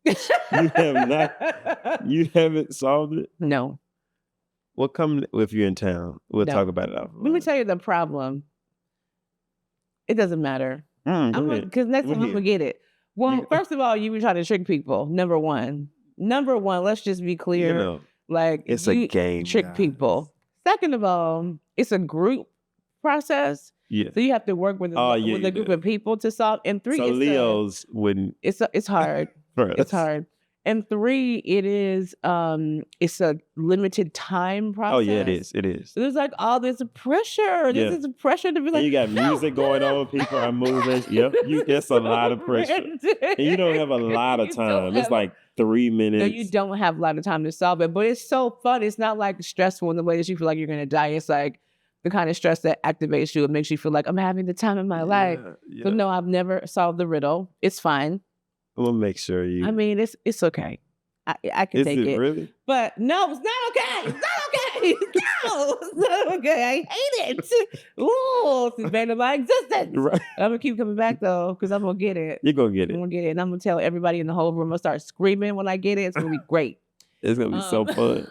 You have not. You haven't solved it? No. Well, come if you're in town. We'll talk about it after. Let me tell you the problem. It doesn't matter. Because next time I'm gonna get it. Well, first of all, you were trying to trick people. Number one, let's just be clear. You know, like it's a game. Trick people. Second of all, it's a group process. Yeah. So you have to work with a group of people to solve. And 3, so Leos wouldn't. It's hard. It's hard. And 3, it is it's a limited time process. Oh yeah, it is. It is. So there's like all this pressure. This is pressure to be like. And you got music going on. People are moving. Yep. It's a lot of pressure. And you don't have a lot of time. It's like 3 minutes. No, you don't have a lot of time to solve it. But it's so fun. It's not like stressful in the way that you feel like you're gonna die. It's like the kind of stress that activates you and makes you feel like I'm having the time of my life. Yeah. So no, I've never solved the riddle. It's fine. We'll make sure you. I mean, it's okay. I can take it. Is it really? But no, it's not okay. It's not okay. No, it's not okay. I hate it. Ooh, it's invaded my existence. Right. I'm gonna keep coming back though, because I'm gonna get it. You're gonna get it. I'm gonna get it, and I'm gonna tell everybody in the whole room. I'm gonna start screaming when I get it. It's gonna be great. It's gonna be so fun.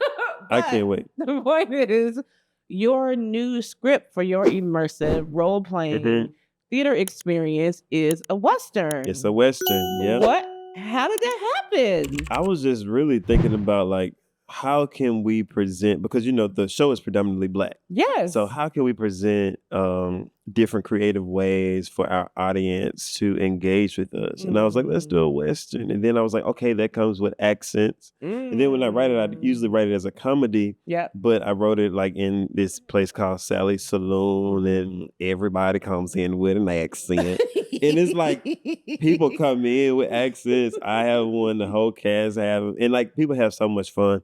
I can't wait. The point is, your new script for your immersive role playing theater experience is a Western. It's a Western, yeah. What? How did that happen? I was just really thinking about like, how can we present, because the show is predominantly Black. Yes. So how can we present different creative ways for our audience to engage with us? And I was like, let's do a Western. And then I was like, okay, that comes with accents. And then when I write it, I usually write it as a comedy. Yeah. But I wrote it like in this place called Sally's Saloon, and everybody comes in with an accent. And it's like people come in with accents. I have one, the whole cast have them. And like people have so much fun.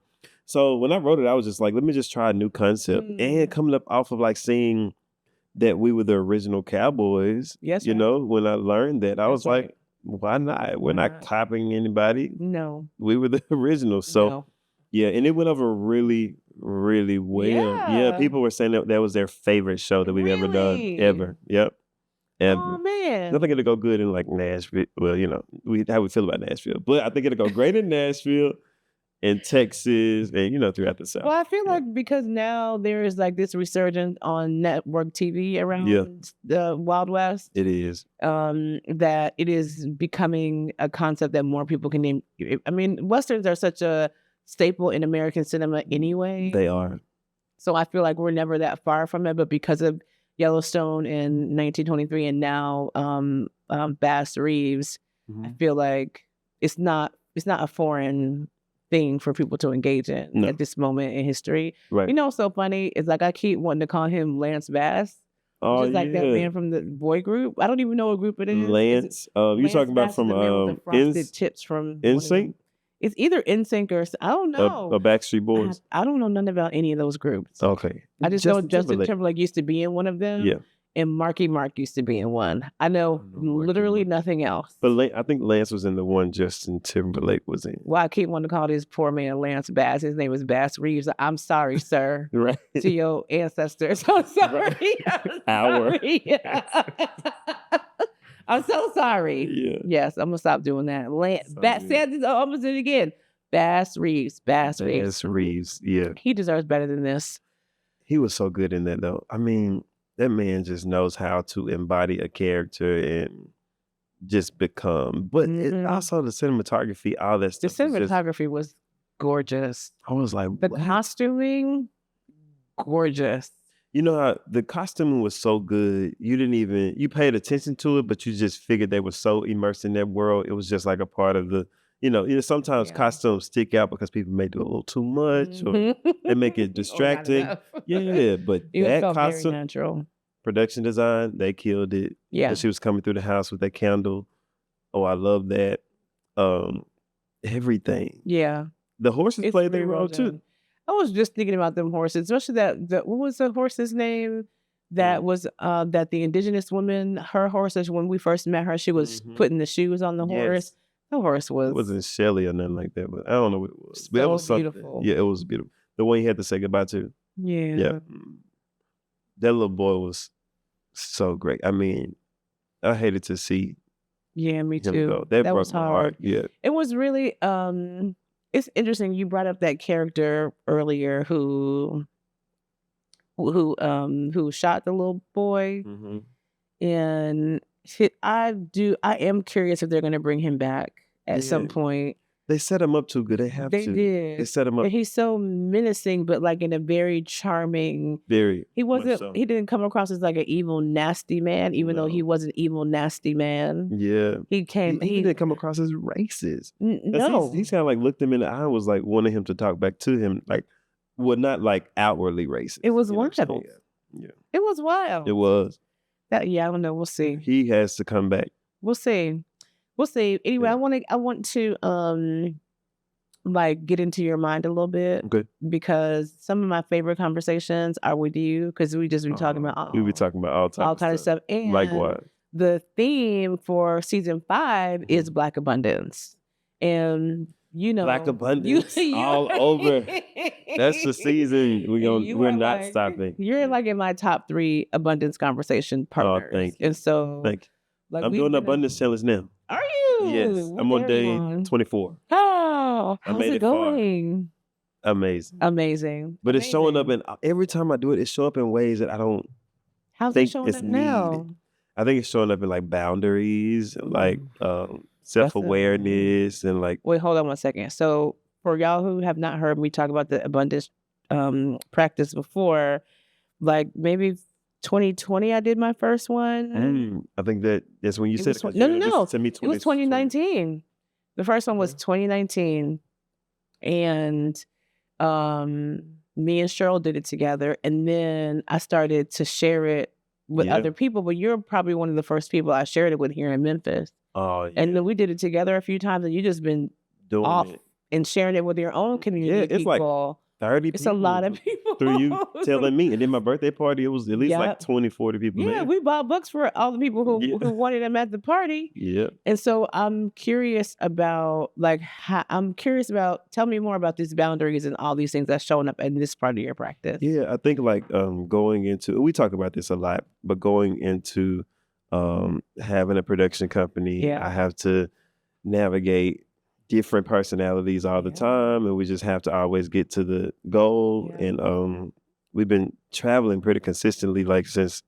So when I wrote it, I was just like, let me just try a new concept. And coming up off of like seeing that we were the original cowboys, when I learned that, I was like, why not? We're not copying anybody. No. We were the original. So yeah, and it went over really, really well. Yeah, people were saying that was their favorite show that we've ever done. Ever. Yep. Ever. Oh man. I think it'll go good in like Nashville. Well, how we feel about Nashville. But I think it'll go great in Nashville, in Texas, and Well, throughout the South. I feel like because now there is like this resurgence on network TV around the Wild West. It is. That it is becoming a concept that more people can name. I mean, Westerns are such a staple in American cinema anyway. They are. So I feel like we're never that far from it, but because of Yellowstone in 1923 and now Bass Reeves, I feel like it's not a foreign thing for people to engage in at this moment in history. Right. What's so funny is like I keep wanting to call him Lance Bass. Oh, which is like that man from the boy group. I don't even know what group it is. Lance. You're talking about from frosted tips from NSYNC? It's either NSYNC or I don't know. Or Backstreet Boys. I don't know nothing about any of those groups. Okay. I just know Justin Timberlake used to be in one of them. Yeah. and Marky Mark used to be in one. I know literally nothing else. But I think Lance was in the one Justin Timberlake was in. Well, I keep wanting to call this poor man Lance Bass. His name was Bass Reeves. I'm sorry, sir. Right. To your ancestors. I'm sorry. Right. I'm so sorry. Yeah. Yes, I'm gonna stop doing that. I almost did it again. Bass Reeves. Bass Reeves. Yeah. He deserves better than this. He was so good in that though. I mean, that man just knows how to embody a character and just become. But also the cinematography, all that stuff. The cinematography was gorgeous. I was like, the costuming, gorgeous. You know how the costuming was so good, you paid attention to it, but you just figured they were so immersed in that world. It was just like a part of the, sometimes costumes stick out because people may do a little too much or they make it distracting. But it felt costume, very natural. Production design, they killed it. Yeah. When she was coming through the house with that candle. Oh, I love that. Everything. Yeah. The horses played their role too. I was just thinking about them horses, especially what was the horse's name? That was that the indigenous woman, her horse, when we first met her, she was putting the shoes on the horse. The horse was. It wasn't Shelly or nothing like that, but I don't know what it was. So it was beautiful. Yeah, it was beautiful. The one you had to say goodbye to. Yeah. That little boy was so great. I mean, I hated to see. Yeah, me too. Go. That was my hard. Heart. Yeah. It was really it's interesting. You brought up that character earlier who shot the little boy, and I am curious if they're going to bring him back at some point. They set him up too good. They have to. They did. They set him up. And he's so menacing, but like in a very charming. He wasn't. So. He didn't come across as like an evil, nasty man, even though he was an evil, nasty man. Yeah. He didn't come across as racist. No. He's kind of like looked him in the eye and was like wanting him to talk back to him, like, well, not like outwardly racist. It was wild. Yeah. It was wild. It was. I don't know. We'll see. He has to come back. We'll see. Anyway, I want to like get into your mind a little bit, because some of my favorite conversations are with you, because we just be talking about we be talking about all kind of stuff. And likewise, the theme for season 5 is Black abundance, and Black abundance all over. That's the season we're not stopping. You're like in my top 3 abundance conversation partners. Oh, thank you. And so, thank you. Like I'm doing the abundance challenge now. Are you? Yes, I'm on day 24. Oh, how's it going? Amazing. But it's showing up every time I do it, it's showing up in ways that I don't think it's needed. I think it's showing up in like boundaries and like self-awareness and like. Wait, hold on 1 second. So for y'all who have not heard me talk about the abundance practice before, like maybe 2020 I did my first one. I think that's when you said it. No. It was 2019. The first one was 2019. And me and Cheryl did it together. And then I started to share it with other people. But you're probably one of the first people I shared it with here in Memphis. Oh, yeah. And then we did it together a few times, and you just been doing off and sharing it with your own community. Yeah, it's people. Like 30 it's people. A lot of people. Through you telling me. And then my birthday party, it was at least like 20, 40 people. Yeah, we bought books for all the people who wanted them at the party. Yeah. And so I'm curious about tell me more about these boundaries and all these things that's showing up in this part of your practice. Yeah, I think like going into, we talk about this a lot, but going into having a production company, I have to navigate different personalities all the time, and we just have to always get to the goal. And we've been traveling pretty consistently, like since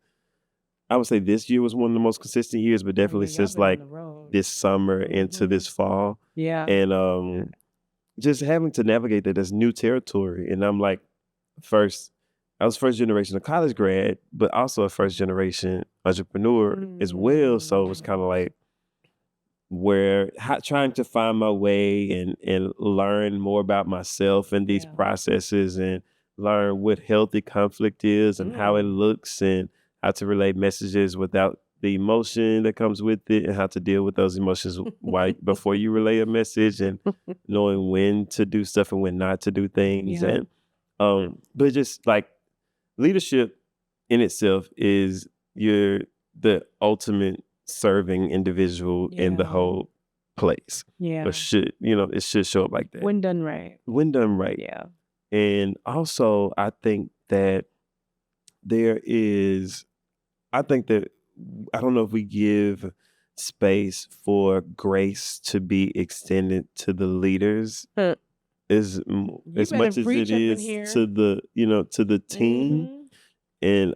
I would say this year was one of the most consistent years, but definitely since like this summer into this fall. Yeah. And just having to navigate that's new territory. And I'm like, I was first generation of college grad, but also a first generation entrepreneur as well. So it was kind of like trying to find my way and learn more about myself and these processes, and learn what healthy conflict is and how it looks, and how to relay messages without the emotion that comes with it, and how to deal with those emotions before you relay a message, and knowing when to do stuff and when not to do things. And but just like leadership in itself is, you're the ultimate serving individual in the Yeah. whole place. Yeah. Or should, it should show up like that. When done right. When done right. Yeah. And also, I think that I don't know if we give space for grace to be extended to the leaders as better much as preach it up in is here. to the team. And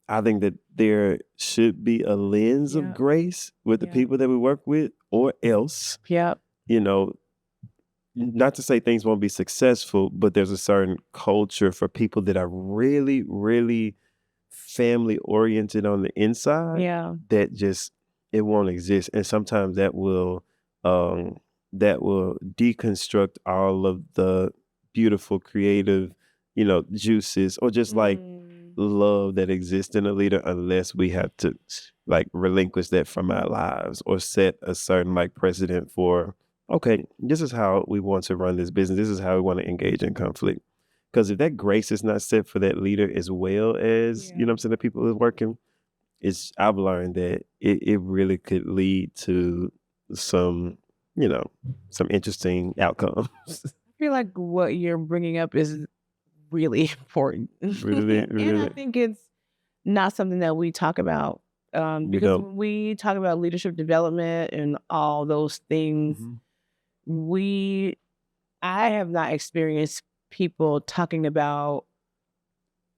I think that there should be a lens of grace with the people that we work with, or else, not to say things won't be successful, but there's a certain culture for people that are really, really family oriented on the inside. That just, it won't exist. And sometimes that will deconstruct all of the beautiful, creative, juices, or just like love that exists in a leader, unless we have to like relinquish that from our lives or set a certain like precedent for, okay, this is how we want to run this business. This is how we want to engage in conflict. Because if that grace is not set for that leader, as well as, the people who are working, I've learned that it really could lead to some interesting outcomes. I feel like what you're bringing up is really important. Really. And I think it's not something that we talk about. Because when we talk about leadership development and all those things, I have not experienced people talking about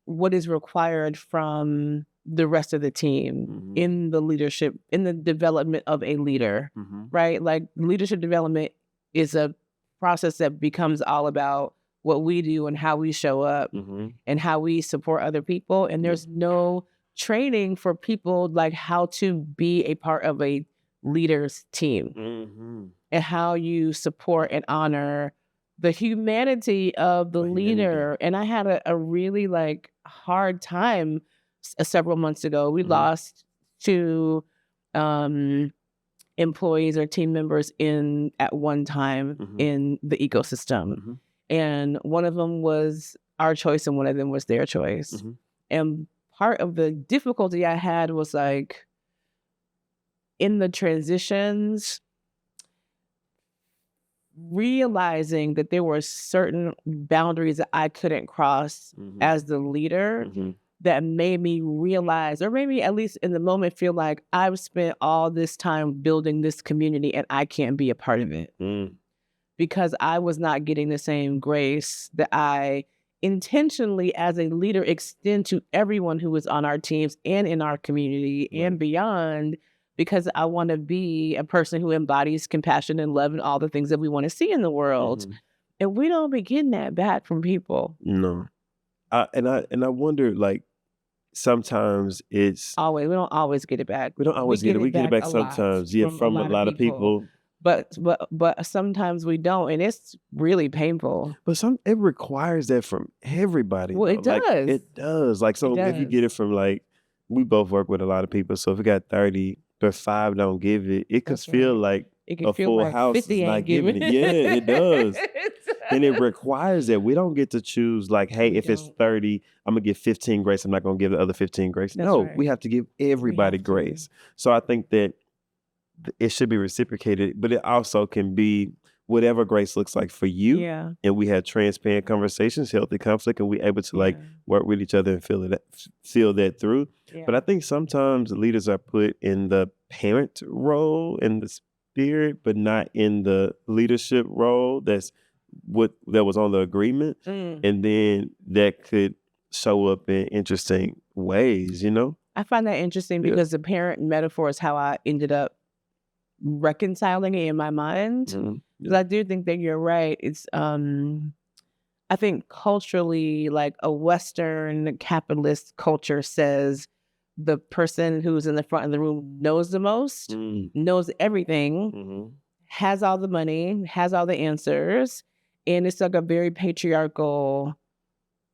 what is required from the rest of the team in the leadership, in the development of a leader, right? Like, leadership development is a process that becomes all about what we do and how we show up and how we support other people. And there's no training for people like how to be a part of a leader's team and how you support and honor the humanity of the leader. And I had a really like hard time several months ago. We lost 2 employees or team members at one time in the ecosystem. And one of them was our choice and one of them was their choice. And part of the difficulty I had was like, in the transitions, realizing that there were certain boundaries that I couldn't cross as the leader, that made me realize, or maybe at least in the moment feel like, I've spent all this time building this community and I can't be a part of it because I was not getting the same grace that I intentionally as a leader extend to everyone who is on our teams and in our community and beyond, because I want to be a person who embodies compassion and love and all the things that we want to see in the world. And we don't be getting that back from people. No. And I wonder, like, sometimes it's always, we don't always get it back. We don't always get it. We get it back sometimes, from a lot of people. But sometimes we don't, and it's really painful. But it requires that from everybody. Well, it does. Like, it does. Like, so if you get it from, like, we both work with a lot of people. So if we got 30, but 5 don't give it, it could feel like a full like house is not giving it. Yeah, it does. And it requires that. We don't get to choose, like, hey, if it's 30, I'm going to give 15 grace. I'm not going to give the other 15 grace. No, we have to give everybody grace. So I think that it should be reciprocated, but it also can be whatever grace looks like for you. And we had transparent conversations, healthy conflict, and we able to like work with each other and feel that through. But I think sometimes leaders are put in the parent role in the spirit, but not in the leadership role. That's what that was on the agreement. And then that could show up in interesting ways, I find that interesting because the parent metaphor is how I ended up reconciling it in my mind. Because I do think that you're right. It's I think culturally, like a Western capitalist culture says the person who's in the front of the room knows the most, knows everything, has all the money, has all the answers. And it's like a very patriarchal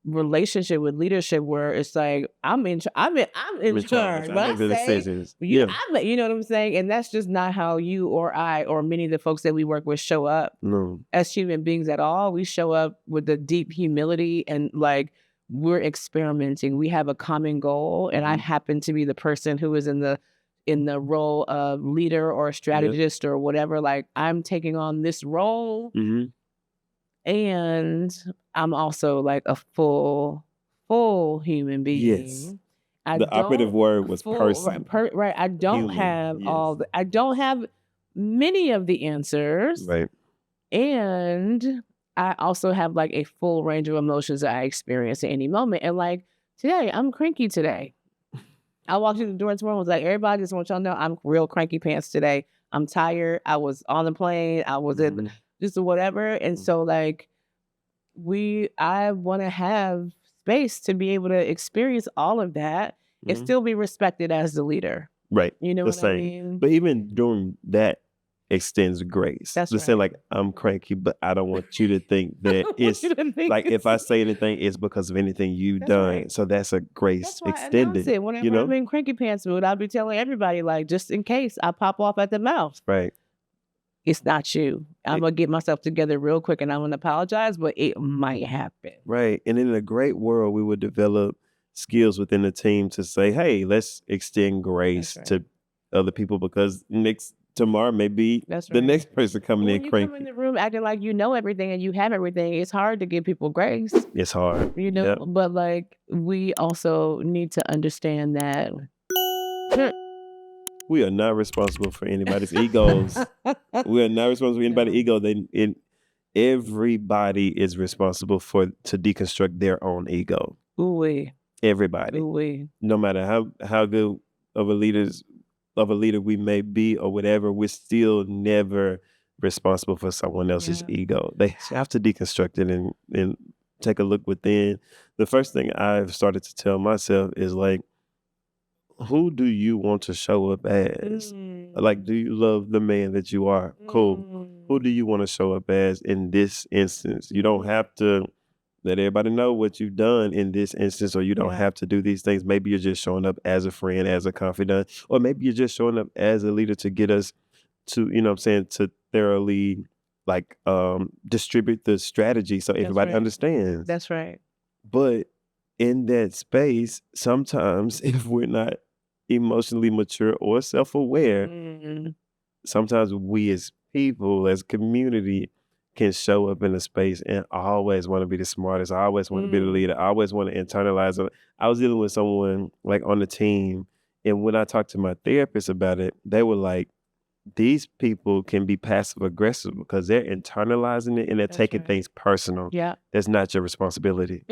relationship with leadership where it's like, I'm in charge, but I say, decisions. You know what I'm saying? And that's just not how you or I or many of the folks that we work with show up as human beings at all. We show up with a deep humility and like, we're experimenting. We have a common goal, and I happen to be the person who is in the role of leader or strategist or whatever. Like, I'm taking on this role, and I'm also like a full human being. Yes. The operative word was person. Right. I don't Human, have yes. I don't have many of the answers. Right. And I also have like a full range of emotions that I experience at any moment. And like today, I'm cranky today. I walked through the door tomorrow and was like, everybody just want y'all to know I'm real cranky pants today. I'm tired. I was on the plane. I was in just whatever. And so like I want to have space to be able to experience all of that and still be respected as the leader. Right. You know the what same. I mean? But even doing that extends grace. That's to say right. like, I'm cranky, but I don't want you to think that it's like if I say anything, it's because of anything you've done. right. So that's a grace That's why I extended. announce it. Whenever I'm in cranky pants mood, I'll be telling everybody, like, just in case I pop off at the mouth. Right. It's not you. I'm going to get myself together real quick and I'm going to apologize, but it might happen. Right. And in a great world, we would develop skills within the team to say, hey, let's extend grace to other people, because tomorrow may be the next person coming in cranky. When you come in the room acting like you know everything and you have everything, it's hard to give people grace. It's hard. You know, but like we also need to understand that we are not responsible for anybody's egos. We are not responsible for anybody's ego. Everybody is responsible to deconstruct their own ego. Ooh-wee. Everybody. Ooh-wee. No matter how good of a leader we may be or whatever, we're still never responsible for someone else's ego. They have to deconstruct it and take a look within. The first thing I've started to tell myself is like, who do you want to show up as? Like, do you love the man that you are? Cool. Who do you want to show up as in this instance? You don't have to let everybody know what you've done in this instance, or you don't have to do these things. Maybe you're just showing up as a friend, as a confidant, or maybe you're just showing up as a leader to get us to, to thoroughly like distribute the strategy so everybody understands. That's right. But in that space, sometimes if we're not emotionally mature or self-aware, sometimes we as people, as community, can show up in a space and always want to be the smartest. I always want to be the leader. I always want to internalize it. I was dealing with someone like on the team, and when I talked to my therapist about it, they were like, these people can be passive aggressive because they're internalizing it and they're taking things personal. Yeah. That's not your responsibility.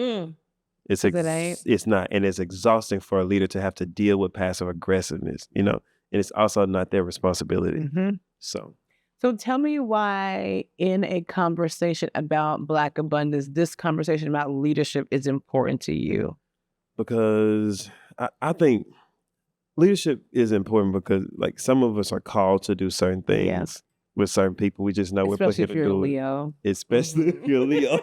It's not. And it's exhausting for a leader to have to deal with passive aggressiveness, and it's also not their responsibility. So tell me why in a conversation about Black abundance, this conversation about leadership is important to you. Because I think leadership is important because like some of us are called to do certain things with certain people. We just know we're put here to do Leo. it. Especially if you're Leo.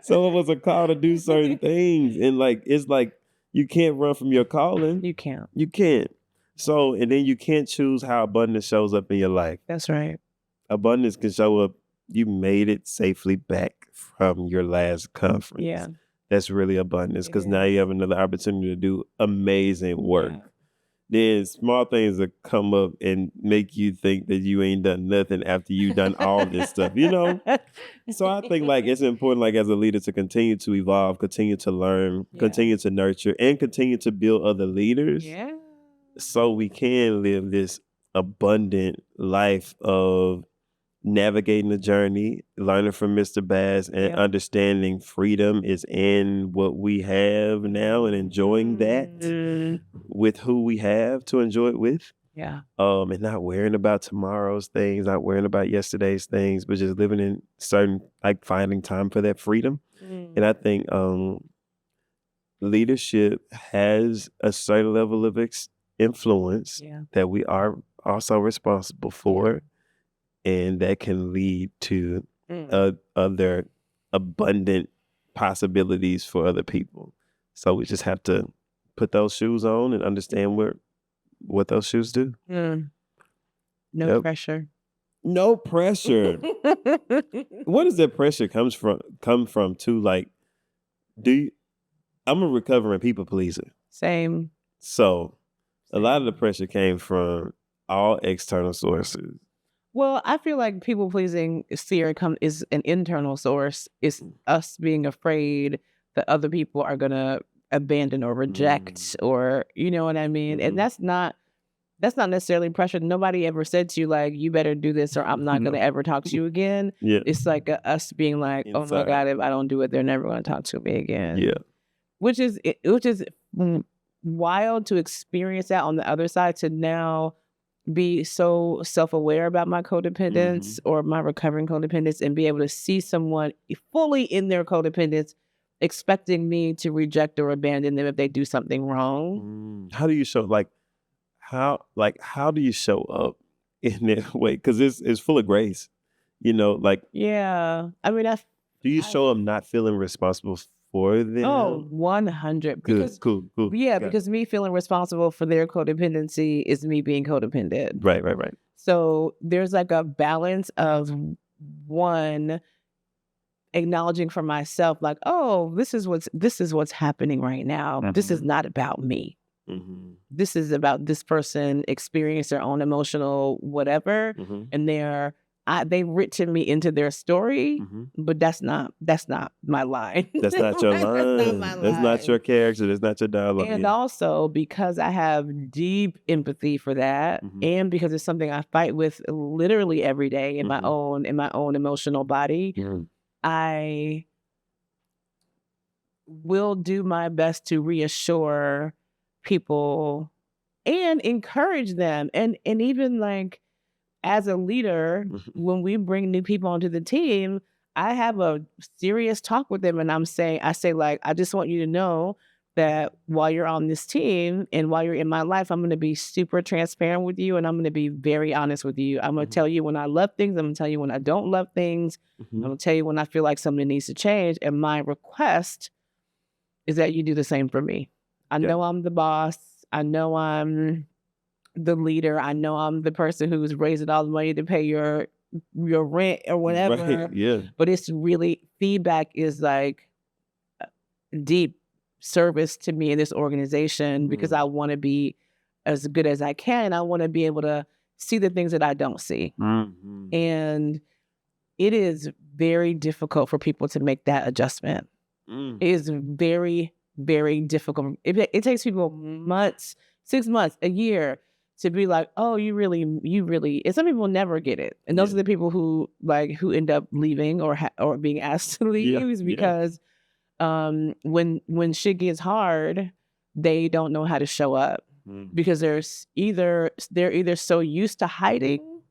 Some of us are called to do certain things. And like, it's like, you can't run from your calling. You can't. You can't. So, and then you can't choose how abundance shows up in your life. That's right. Abundance can show up. You made it safely back from your last conference. Yeah. That's really abundance because now you have another opportunity to do amazing work. Yeah. Then small things that come up and make you think that you ain't done nothing after you've done all this stuff, So I think like it's important, like as a leader, to continue to evolve, continue to learn, continue to nurture, and continue to build other leaders. Yeah. So we can live this abundant life of navigating the journey, learning from Mr. Bass, and understanding freedom is in what we have now and enjoying that with who we have to enjoy it with. Yeah. And not worrying about tomorrow's things, not worrying about yesterday's things, but just living in certain, like finding time for that freedom. And I think leadership has a certain level of influence that we are also responsible for. And that can lead to other abundant possibilities for other people. So we just have to put those shoes on and understand what those shoes do. No pressure. No pressure. What does that pressure come from too? Like, I'm a recovering people pleaser. Same. So a lot of the pressure came from all external sources. Well, I feel like people pleasing is an internal source. It's us being afraid that other people are gonna abandon or reject, or you know what I mean. And that's not necessarily pressure. Nobody ever said to you like, you better do this or I'm not gonna ever talk to you again. Yeah. It's like us being like, oh my God, if I don't do it, they're never gonna talk to me again. Yeah. Which is wild to experience that on the other side, to now be so self-aware about my codependence or my recovering codependence, and be able to see someone fully in their codependence expecting me to reject or abandon them if they do something wrong. How do you show how do you show up in that way? Because it's full of grace, you know, like. Yeah. I mean, do you show up not feeling responsible for them? Oh, 100. Good, cool. Yeah, because me feeling responsible for their codependency is me being codependent. Right. So there's like a balance of, one, acknowledging for myself, like, oh, this is what's happening right now. This is not about me. This is about this person experience their own emotional whatever, and they've written me into their story, but that's not my line. That's not your line. That's not your character. That's not your dialogue. And also because I have deep empathy for that, and because it's something I fight with literally every day in my own emotional body, I will do my best to reassure people and encourage them, and even like, as a leader, when we bring new people onto the team, I have a serious talk with them, and I say like, I just want you to know that while you're on this team and while you're in my life, I'm going to be super transparent with you, and I'm going to be very honest with you. I'm going to tell you when I love things. I'm going to tell you when I don't love things. I'm going to tell you when I feel like something needs to change. And my request is that you do the same for me. I know I'm the boss. I know I'm the leader. I know I'm the person who's raising all the money to pay your rent or whatever. Right, yeah. But it's really, feedback is like deep service to me in this organization, because I want to be as good as I can. I want to be able to see the things that I don't see. And it is very difficult for people to make that adjustment. It is very, very difficult. It takes people months, 6 months, a year to be like, oh, you really, and some people never get it. And those are the people who end up leaving or being asked to leave because when shit gets hard, they don't know how to show up because they're either so used to hiding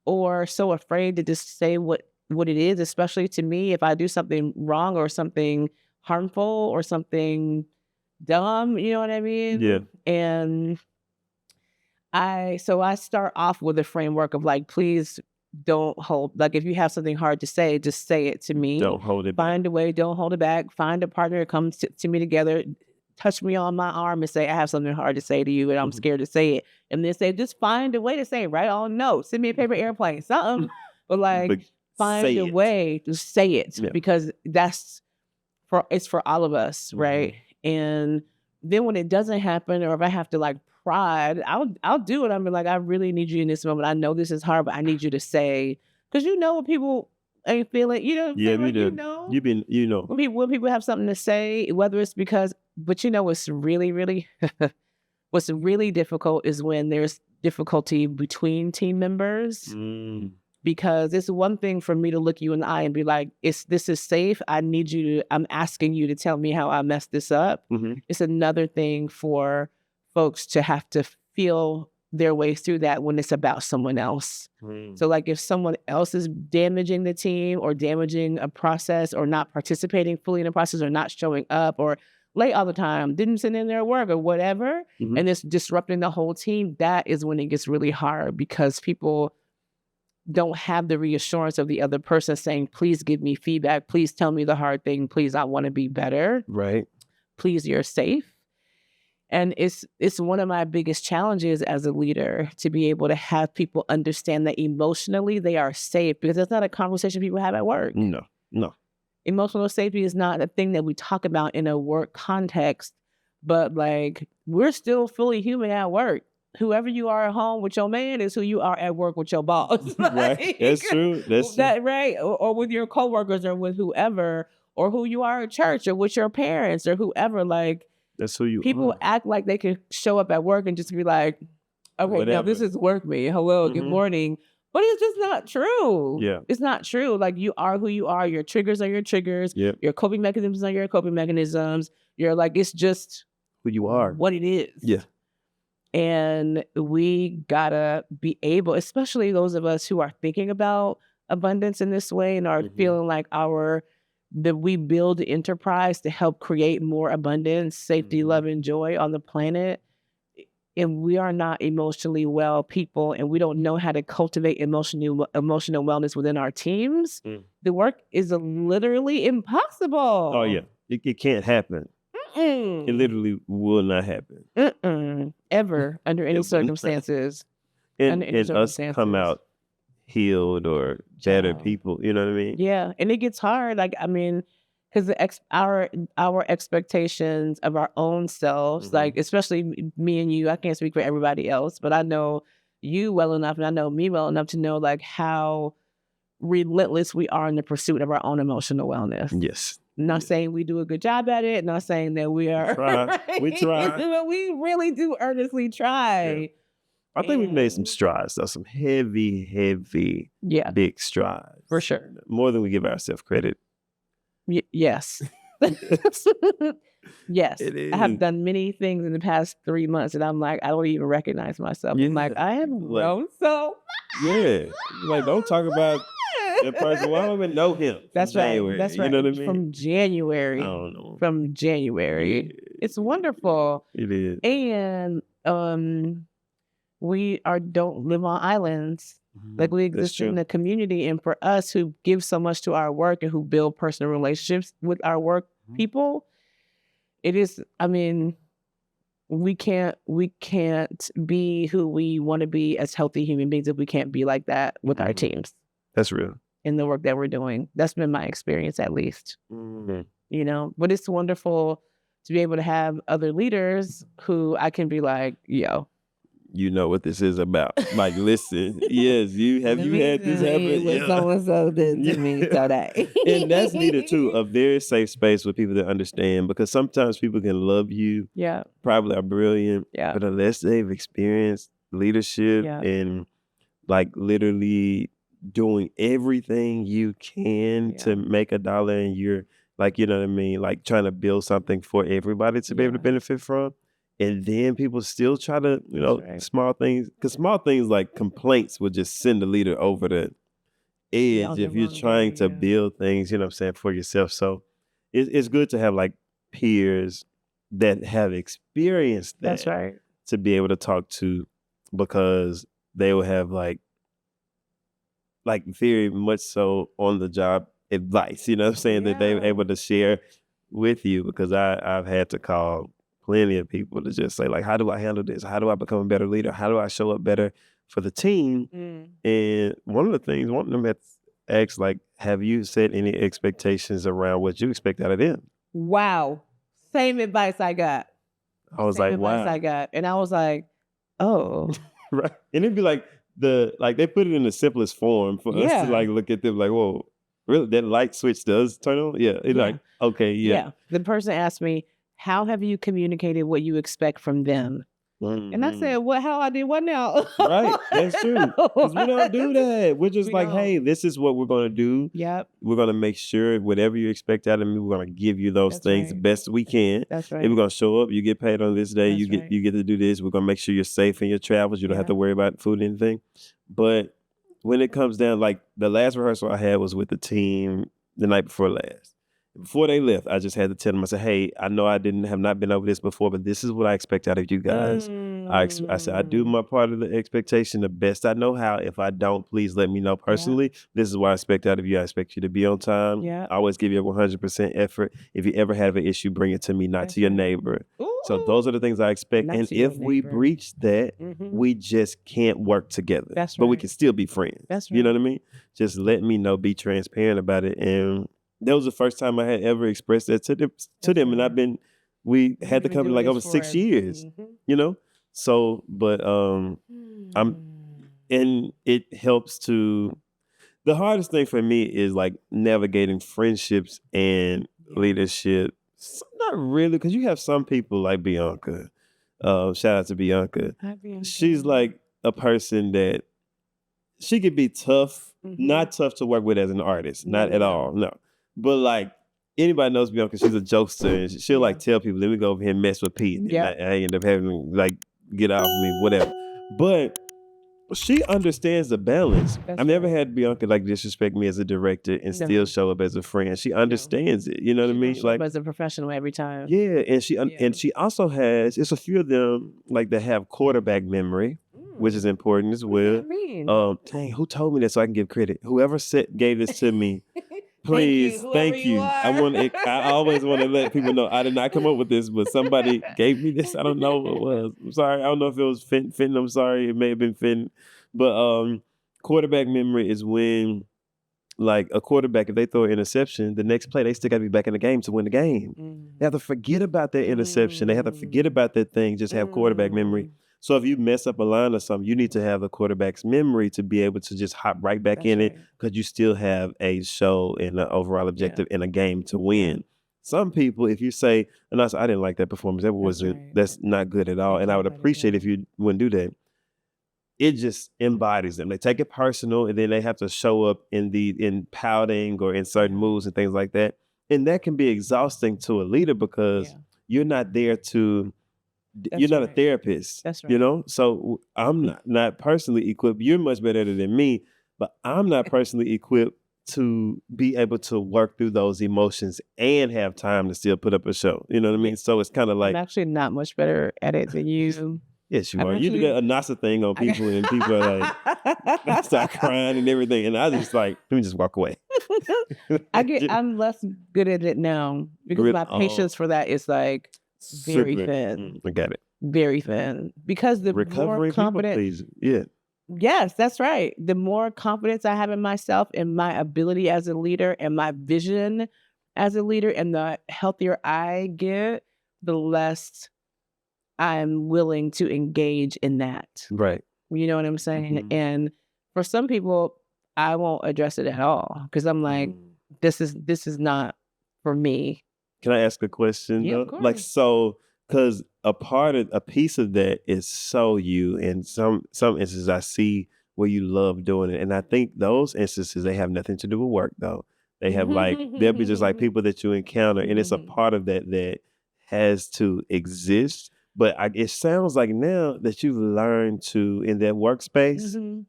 or so afraid to just say what it is. Especially to me, if I do something wrong or something harmful or something dumb, you know what I mean? Yeah. And I start off with a framework of like, please don't hold, like, if you have something hard to say, just say it to me. Don't hold it back. Find a way, don't hold it back. Find a partner, come to me together, touch me on my arm and say, I have something hard to say to you and I'm scared to say it. And then say, just find a way to say it, right? On note, send me a paper airplane, something. But find a way to say it because it's for all of us, right? And then when it doesn't happen, or if I have to pride, I'll do it. I'm like, I really need you in this moment. I know this is hard, but I need you to say, because when people ain't feeling, me too. You know. When people have something to say, whether it's because, but what's really, really, what's really difficult is when there's difficulty between team members. Because it's one thing for me to look you in the eye and be like, this is safe. I'm asking you to tell me how I messed this up. It's another thing for folks to have to feel their way through that when it's about someone else. So if someone else is damaging the team or damaging a process or not participating fully in the process or not showing up or late all the time, didn't send in their work or whatever, and it's disrupting the whole team, that is when it gets really hard because people don't have the reassurance of the other person saying, please give me feedback. Please tell me the hard thing. Please, I want to be better. Right. Please, you're safe. And it's one of my biggest challenges as a leader to be able to have people understand that emotionally they are safe, because that's not a conversation people have at work. No. emotional safety is not a thing that we talk about in a work context, but like we're still fully human at work. Whoever you are at home with your man is who you are at work with your boss. Right. That's true. That's true. That right, or with your coworkers, or with whoever, or who you are at church, or with your parents, or whoever. Like That's who you people are. act like they can show up at work and just be like, okay, now this Whatever. is work me. Hello, good Mhm. morning. But it's just not true. Yeah. It's not true. Like you are who you are. Your triggers are your triggers. Yep. Your coping mechanisms are your coping mechanisms. You're like, it's just Who you are. what it is. Yeah. And we gotta be able, especially those of us who are thinking about abundance in this way and are Mhm. feeling like that we build the enterprise to help create more abundance, safety, Mhm. love, and joy on the planet. And we are not emotionally well people, and we don't know how to cultivate emotional wellness within our teams. Mm. The work is literally impossible. Oh yeah. It can't happen. Mm-mm. It literally will not happen. Ever under any It will not. circumstances. And, Under any and us come circumstances. out healed or better Child. people. You know what I mean? Yeah, and it gets hard. Like I mean, because our expectations of our own selves, Mhm. like especially me and you, I can't speak for everybody else, but I know you well enough, and I know me well enough to know like how relentless we are in the pursuit of our own emotional wellness. Yes. Not Yeah. saying we do a good job at it. Not saying that we are. Try. We try. But we really do earnestly try. I think we've made some And- strides, though. Some heavy, Yeah, big strides. for sure. More than we give ourselves credit. Yes. Yes. It I have is. done many things in the past 3 months, and I'm like, I don't even recognize myself. I'm like, Yeah. I have Like- grown so Yeah. Like, don't talk about that person. Well, I don't even know him. from That's right. January. That's You right. know what I mean? From January. I don't know. From January. Yeah. It's wonderful. It is. And we don't live on islands. Like we That's exist in true. a community, and for us who give so much to our work and who build personal relationships with our work Mhm. people, it is, I mean, we can't be who we want to be as healthy human beings if we can't be like that with our Mhm. teams That's real. in the work that we're doing. That's been my experience, at least, Mhm. you know. But it's wonderful to be able to have other leaders who I can be like, yo, You know what this is about. Like, listen, yes, you had this happen. What Yeah. so-and-so did to me today. And that's needed too, a very safe space with people that understand, because sometimes people can love you, Yeah, probably are brilliant, yeah, but unless they've experienced leadership Yeah. and like literally doing everything you can to Yeah. make a dollar, and you're like, you know what I mean, like trying to build something for everybody to be able to Yeah. benefit from. And then people still try to, you know, right. small things, because small things like complaints will just send the leader over the edge on the if you're wrong trying day, to yeah. build things, you know what I'm saying, for yourself. So it's good to have like peers that have experienced that That's right. to be able to talk to, because they will have like very much so on the job advice, you know what I'm saying, that they're Yeah. able to share with you. Because I've had to call plenty of people to just say, like, how do I handle this? How do I become a better leader? How do I show up better for the team? And one of them had asked, like, have you set any expectations around what you expect out of them? Wow. Same advice I got. I was Same like, advice wow. I got. And I was like, oh. Right. And it'd be like they put it in the simplest form for us Yeah. to like look at them like, whoa, really? That light switch does turn on? Yeah. It's Yeah. like, okay, yeah. The person asked me, how have you communicated what you expect from them? And I Mhm. said, what, how I did what now? Right. That's true. Because we don't do that. We're just We like, hey, don't. this is what we're going to do. Yep. We're going to make sure whatever you expect out of me, we're going to give you those That's things the right. best we can. That's And right. we're going to show up. You get paid on this day. That's You get right. you get to do this. We're going to make sure you're safe in your travels. You don't have Yeah. to worry about food or anything. But when it comes down, like the last rehearsal I had was with the team the night before last. Before they left, I just had to tell them, I said, hey, I know I have not been over this before, but this is what I expect out of you guys. I said, I do my part of the expectation the best I know how. If I don't, please let me know personally. This is what I expect out of you. I expect you to be on time. Yeah. I always give you a 100% effort. If you ever have an issue, bring it to me, not That's to your right. neighbor. So Ooh. those are the things I expect. Not And to your if we neighbor. breach that, Mhm. we just can't work together. That's But we right. can still be friends. That's You know right. what I mean? Just let me know, be transparent about it. And that was the first time I had ever expressed that to them. And we had the company like over 6 years, you know. So, but and it helps to. The hardest thing for me is like navigating friendships and leadership. Not really, because you have some people like Bianca. Shout out to Bianca. Hi, Bianca. She's like a person that she could be tough, not tough to work with as an artist, not at all, no. But like anybody knows Bianca, she's a jokester, and she'll like tell people, "Let me go over here and mess with Pete," and I end up having to like get off of me, whatever. But she understands the balance. I've never had Bianca like disrespect me as a director and still show up as a friend. She understands it. You know what I mean? Like as a professional every time. Yeah, and she also has. It's a few of them like that have quarterback memory, which is important as well. What does that mean? Dang, who told me that so I can give credit? Whoever gave this to me. Please, thank you. I always want to let people know I did not come up with this, but somebody gave me this. I don't know what it was. I'm sorry. I don't know if it was Fenton. I'm sorry. It may have been Fenton. But quarterback memory is when, like, a quarterback, if they throw an interception, the next play, they still got to be back in the game to win the game. They have to forget about that interception. They have to forget about that thing, just have quarterback memory. So if you mess up a line or something, you need to have a quarterback's memory to be able to just hop right back in it, because you still have a show and an overall objective in a game to win. Some people, if you say, Anasa, I didn't like that performance, that's not good at all, and I would appreciate if you wouldn't do that. It just embodies them. They take it personal, and then they have to show up in pouting or in certain moves and things like that. And that can be exhausting to a leader, because you're not there to. You're not a therapist. That's right. You know, so I'm not personally equipped. You're much better than me, but I'm not personally equipped to be able to work through those emotions and have time to still put up a show. You know what I mean? So it's kind of like, I'm actually not much better at it than you. Yes, you are. You do that Anasa thing on people, and people are like, they start crying and everything, and I just like, let me just walk away. I'm less good at it now, because my patience for that is like very thin. I got it. Very thin. Because the more confident, yes, that's right. The more confidence I have in myself and my ability as a leader and my vision as a leader, and the healthier I get, the less I'm willing to engage in that. Right. You know what I'm saying? And for some people, I won't address it at all, because I'm like, this is not for me. Can I ask a question? Yeah, though? of course. Like, so, because a piece of that is so you, and some instances I see where you love doing it, and I think those instances, they have nothing to do with work though. They have like, they'll be just like people that you encounter, and it's a part of that has to exist. But it sounds like now that you've learned to, in that workspace,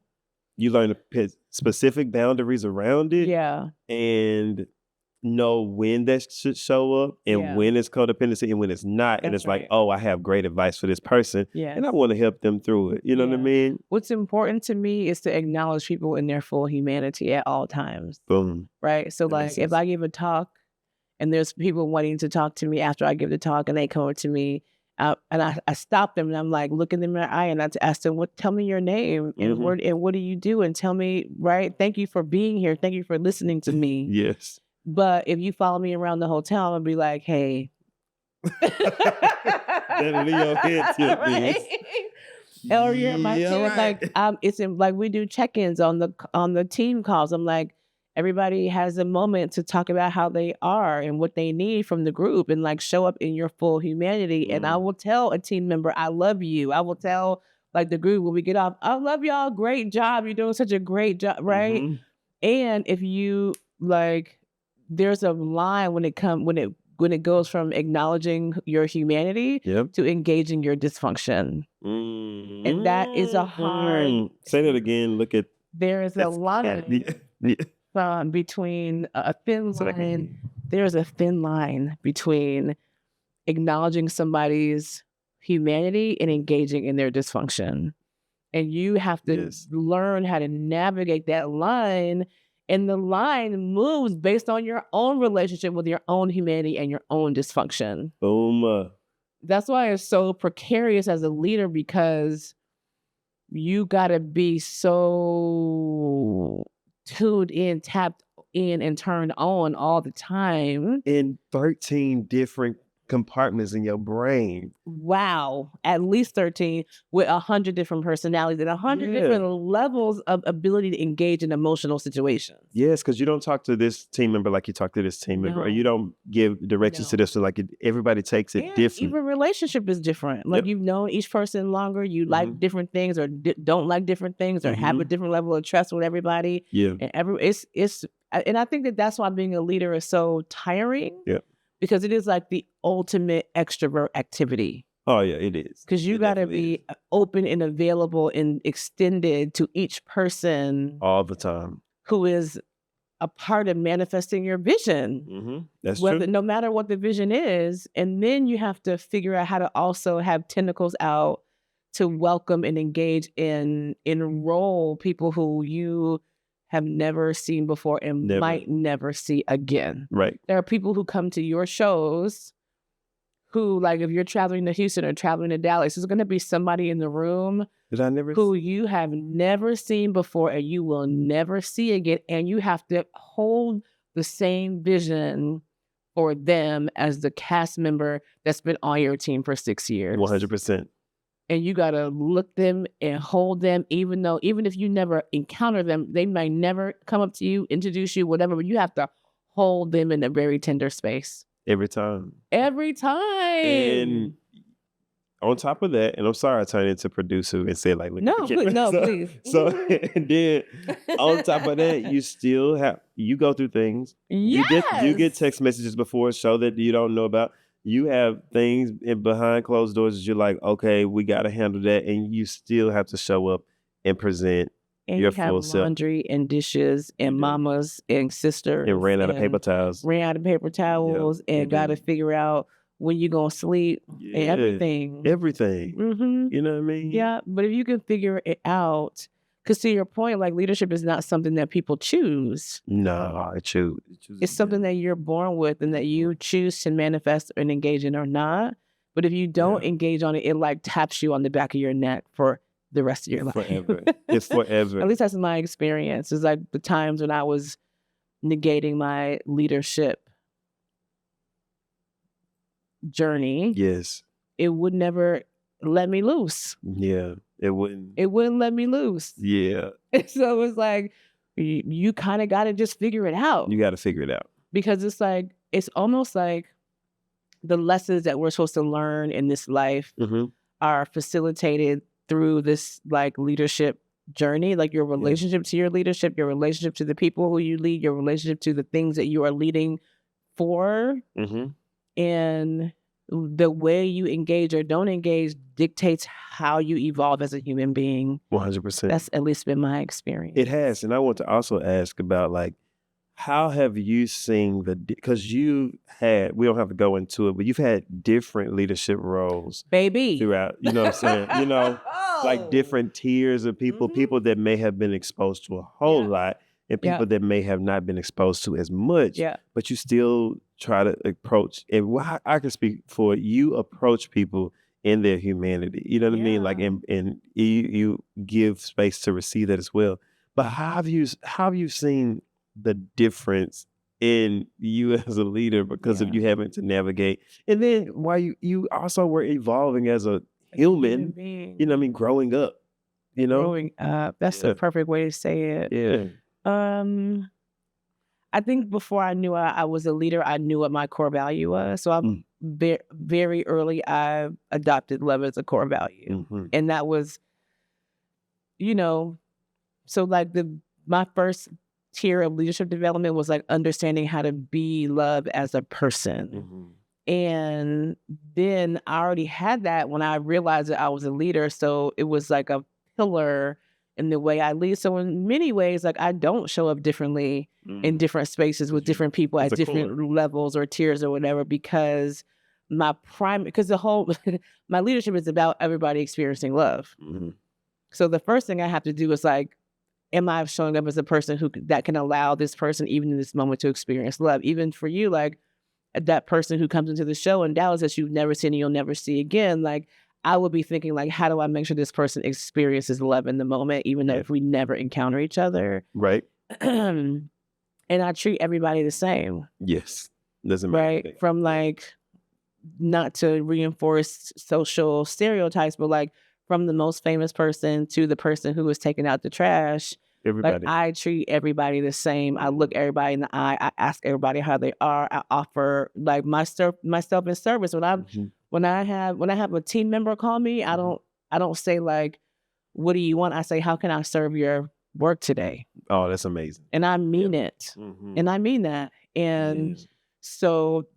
you learn to put specific boundaries around it. Yeah. And know when that should show up, and when it's codependency and when it's not. And it's like, oh, I have great advice for this person, and I want to help them through it. You know what I mean? What's important to me is to acknowledge people in their full humanity at all times. Boom. Right? So like, if I give a talk and there's people wanting to talk to me after I give the talk, and they come up to me, and I stop them, and I'm like, looking them in the eye, and I ask them, tell me your name, and what do you do, and tell me, right? Thank you for being here. Thank you for listening to me. Yes. But if you follow me around the hotel, I'm gonna be like, hey. That Leo hits you, right? Or you're at my team. Like, it's like we do check-ins on the team calls. I'm like, everybody has a moment to talk about how they are and what they need from the group, and like show up in your full humanity. And I will tell a team member, I love you. I will tell like the group when we get off, I love y'all. Great job. You're doing such a great job, right? And if you like, there's a line when it goes from acknowledging your humanity to engaging your dysfunction. And that is a hard. Say that again. Look at. There is a line between a thin line. There's a thin line between acknowledging somebody's humanity and engaging in their dysfunction. And you have to learn how to navigate that line. And the line moves based on your own relationship with your own humanity and your own dysfunction. Boom. That's why it's so precarious as a leader, because you got to be so tuned in, tapped in and turned on all the time. In 13 different compartments in your brain. Wow. At least 13 with 100 different personalities and 100 different levels of ability to engage in emotional situations. Yes, because you don't talk to this team member like you talk to this team member, or you don't give directions to this. So like everybody takes it different. Even relationship is different. Like you've known each person longer, you like different things or don't like different things or have a different level of trust with everybody. Yeah. And and I think that's why being a leader is so tiring. Yeah. Because it is like the ultimate extrovert activity. Oh, yeah, it is. Because you got to be open and available and extended to each person. All the time. Who is a part of manifesting your vision. That's true. No matter what the vision is. And then you have to figure out how to also have tentacles out to welcome and engage and enroll people who you have never seen before and might never see again. Right. There are people who come to your shows who, like, if you're traveling to Houston or traveling to Dallas, there's going to be somebody in the room who you have never seen before and you will never see again. And you have to hold the same vision for them as the cast member that's been on your team for 6 years. 100%. And you got to look them and hold them, even if you never encounter them, they might never come up to you, introduce you, whatever, but you have to hold them in a very tender space. Every time. Every time. And on top of that, and I'm sorry I turned into producer and said like, please. So and then on top of that, you go through things. Yes. You get text messages before a show that you don't know about. You have things behind closed doors that you're like, okay, we got to handle that. And you still have to show up and present your full self. Laundry and dishes and mamas and sisters. And ran out of paper towels. And got to figure out when you're going to sleep and everything. Everything. You know what I mean? Yeah. But if you can figure it out, because to your point, like leadership is not something that people choose. No, it's something that you're born with and that you choose to manifest and engage in or not. But if you don't engage on it, it like taps you on the back of your neck for the rest of your life. Forever. It's forever. At least that's my experience. It's like the times when I was negating my leadership journey. Yes. It would never let me loose. Yeah. It wouldn't let me loose. Yeah. So it's like, you kind of got to just figure it out. You got to figure it out. Because it's almost like the lessons that we're supposed to learn in this life are facilitated through this like leadership journey, like your relationship to your leadership, your relationship to the people who you lead, your relationship to the things that you are leading for. And the way you engage or don't engage dictates how you evolve as a human being. 100%. That's at least been my experience. It has. And I want to also ask about like, how have you seen because we don't have to go into it, but you've had different leadership roles. Baby. Throughout, you know what I'm saying? Like different tiers of people, people that may have been exposed to a whole lot and people that may have not been exposed to as much, but you still try to approach, and I can speak for you, approach people in their humanity. You know what I mean? Like, and you give space to receive that as well. But how have you seen the difference in you as a leader because of you having to navigate? And then while you also were evolving as a human being, you know what I mean, growing up, Growing up. That's the perfect way to say it. Yeah. I think before I knew I was a leader, I knew what my core value was. So I'm very early, I adopted love as a core value. And that was, so like my first tier of leadership development was like understanding how to be love as a person. And then I already had that when I realized that I was a leader. So it was like a pillar in the way I lead. So in many ways, like I don't show up differently in different spaces with different people at different levels or tiers or whatever, because the whole, my leadership is about everybody experiencing love. So the first thing I have to do is like, am I showing up as a person that can allow this person, even in this moment, to experience love? Even for you, like that person who comes into the show in Dallas that you've never seen and you'll never see again, like I would be thinking like, how do I make sure this person experiences love in the moment, even though if we never encounter each other? Right. And I treat everybody the same. Yes. Doesn't matter. Right? From like, not to reinforce social stereotypes, but like from the most famous person to the person who was taking out the trash. Everybody. Like I treat everybody the same. I look everybody in the eye. I ask everybody how they are. I offer like myself in service. When I have a team member call me, I don't say like, what do you want? I say, how can I serve your work today? Oh, that's amazing. And I mean it. And I mean that. And so,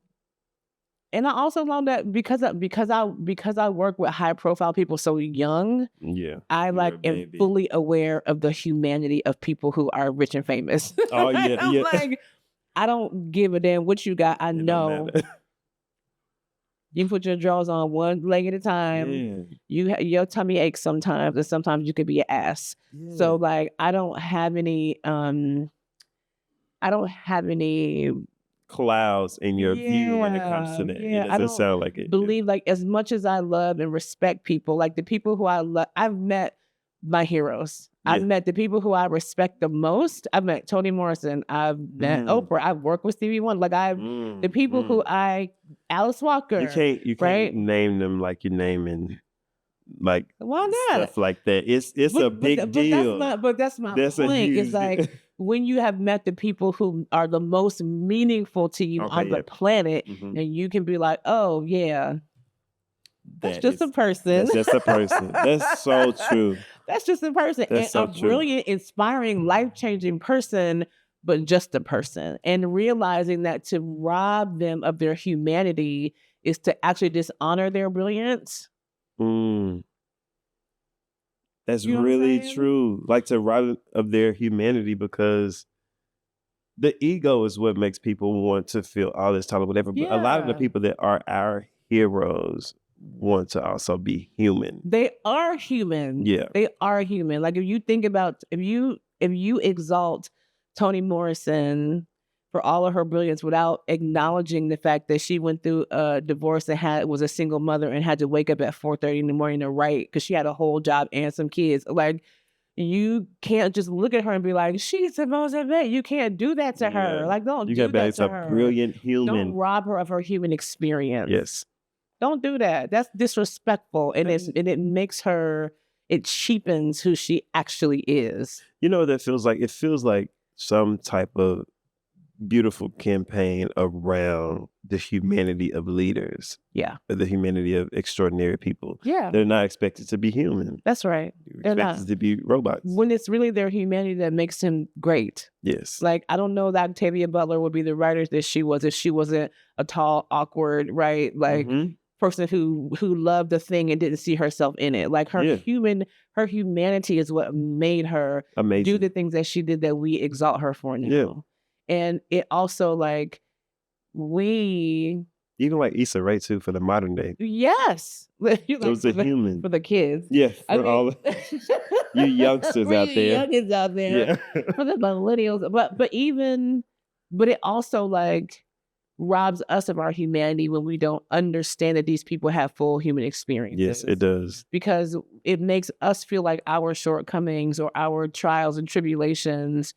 and I also learned that because I work with high profile people so young, I like am fully aware of the humanity of people who are rich and famous. Oh yeah, I'm like, I don't give a damn what you got. I know. You put your drawers on one leg at a time. Your tummy aches sometimes, and sometimes you could be an ass. So like, I don't have any clouds in your view when it comes to that. It doesn't sound like it. Believe like, as much as I love and respect people, like the people who I love, I've met my heroes. I've met the people who I respect the most. I've met Toni Morrison. I've met Oprah. I've worked with Stevie Wonder. Like the people who Alice Walker. You can't name them like you're naming like why not stuff like that. It's a big deal. That's my point. It's like when you have met the people who are the most meaningful to you on the planet, and you can be like, oh yeah, that's just a person. That's just a person. That's so true. That's just a person. That's and so a brilliant, inspiring, life-changing person, but just a person. And realizing that to rob them of their humanity is to actually dishonor their brilliance. That's really true. Like to rob of their humanity, because the ego is what makes people want to feel all this time or whatever. But a lot of the people that are our heroes want to also be human. They are human. Yeah. They are human. Like if you think about, if you exalt Toni Morrison for all of her brilliance without acknowledging the fact that she went through a divorce and was a single mother and had to wake up at 4:30 in the morning to write because she had a whole job and some kids. Like, you can't just look at her and be like, she's the most advanced. You can't do that to her. Like, don't do that to her. A brilliant human. Don't rob her of her human experience. Yes. Don't do that. That's disrespectful. And it makes her, it cheapens who she actually is. You know what that feels like? It feels like some type of beautiful campaign around the humanity of leaders. Yeah. The humanity of extraordinary people. Yeah. They're not expected to be human. That's right. They're expected to be robots. When it's really their humanity that makes him great. Yes. Like, I don't know that Octavia Butler would be the writer that she was if she wasn't a tall, awkward, right? Like, person who loved the thing and didn't see herself in it. Like her humanity is what made her do the things that she did that we exalt her for now. Yeah. And it also like even like Issa Rae too for the modern day. Yes. Those are human. For the kids. Yeah. For all you youngsters out there. Youngins out there. Yeah. For the millennials. But it also like robs us of our humanity when we don't understand that these people have full human experiences. Yes, it does. Because it makes us feel like our shortcomings or our trials and tribulations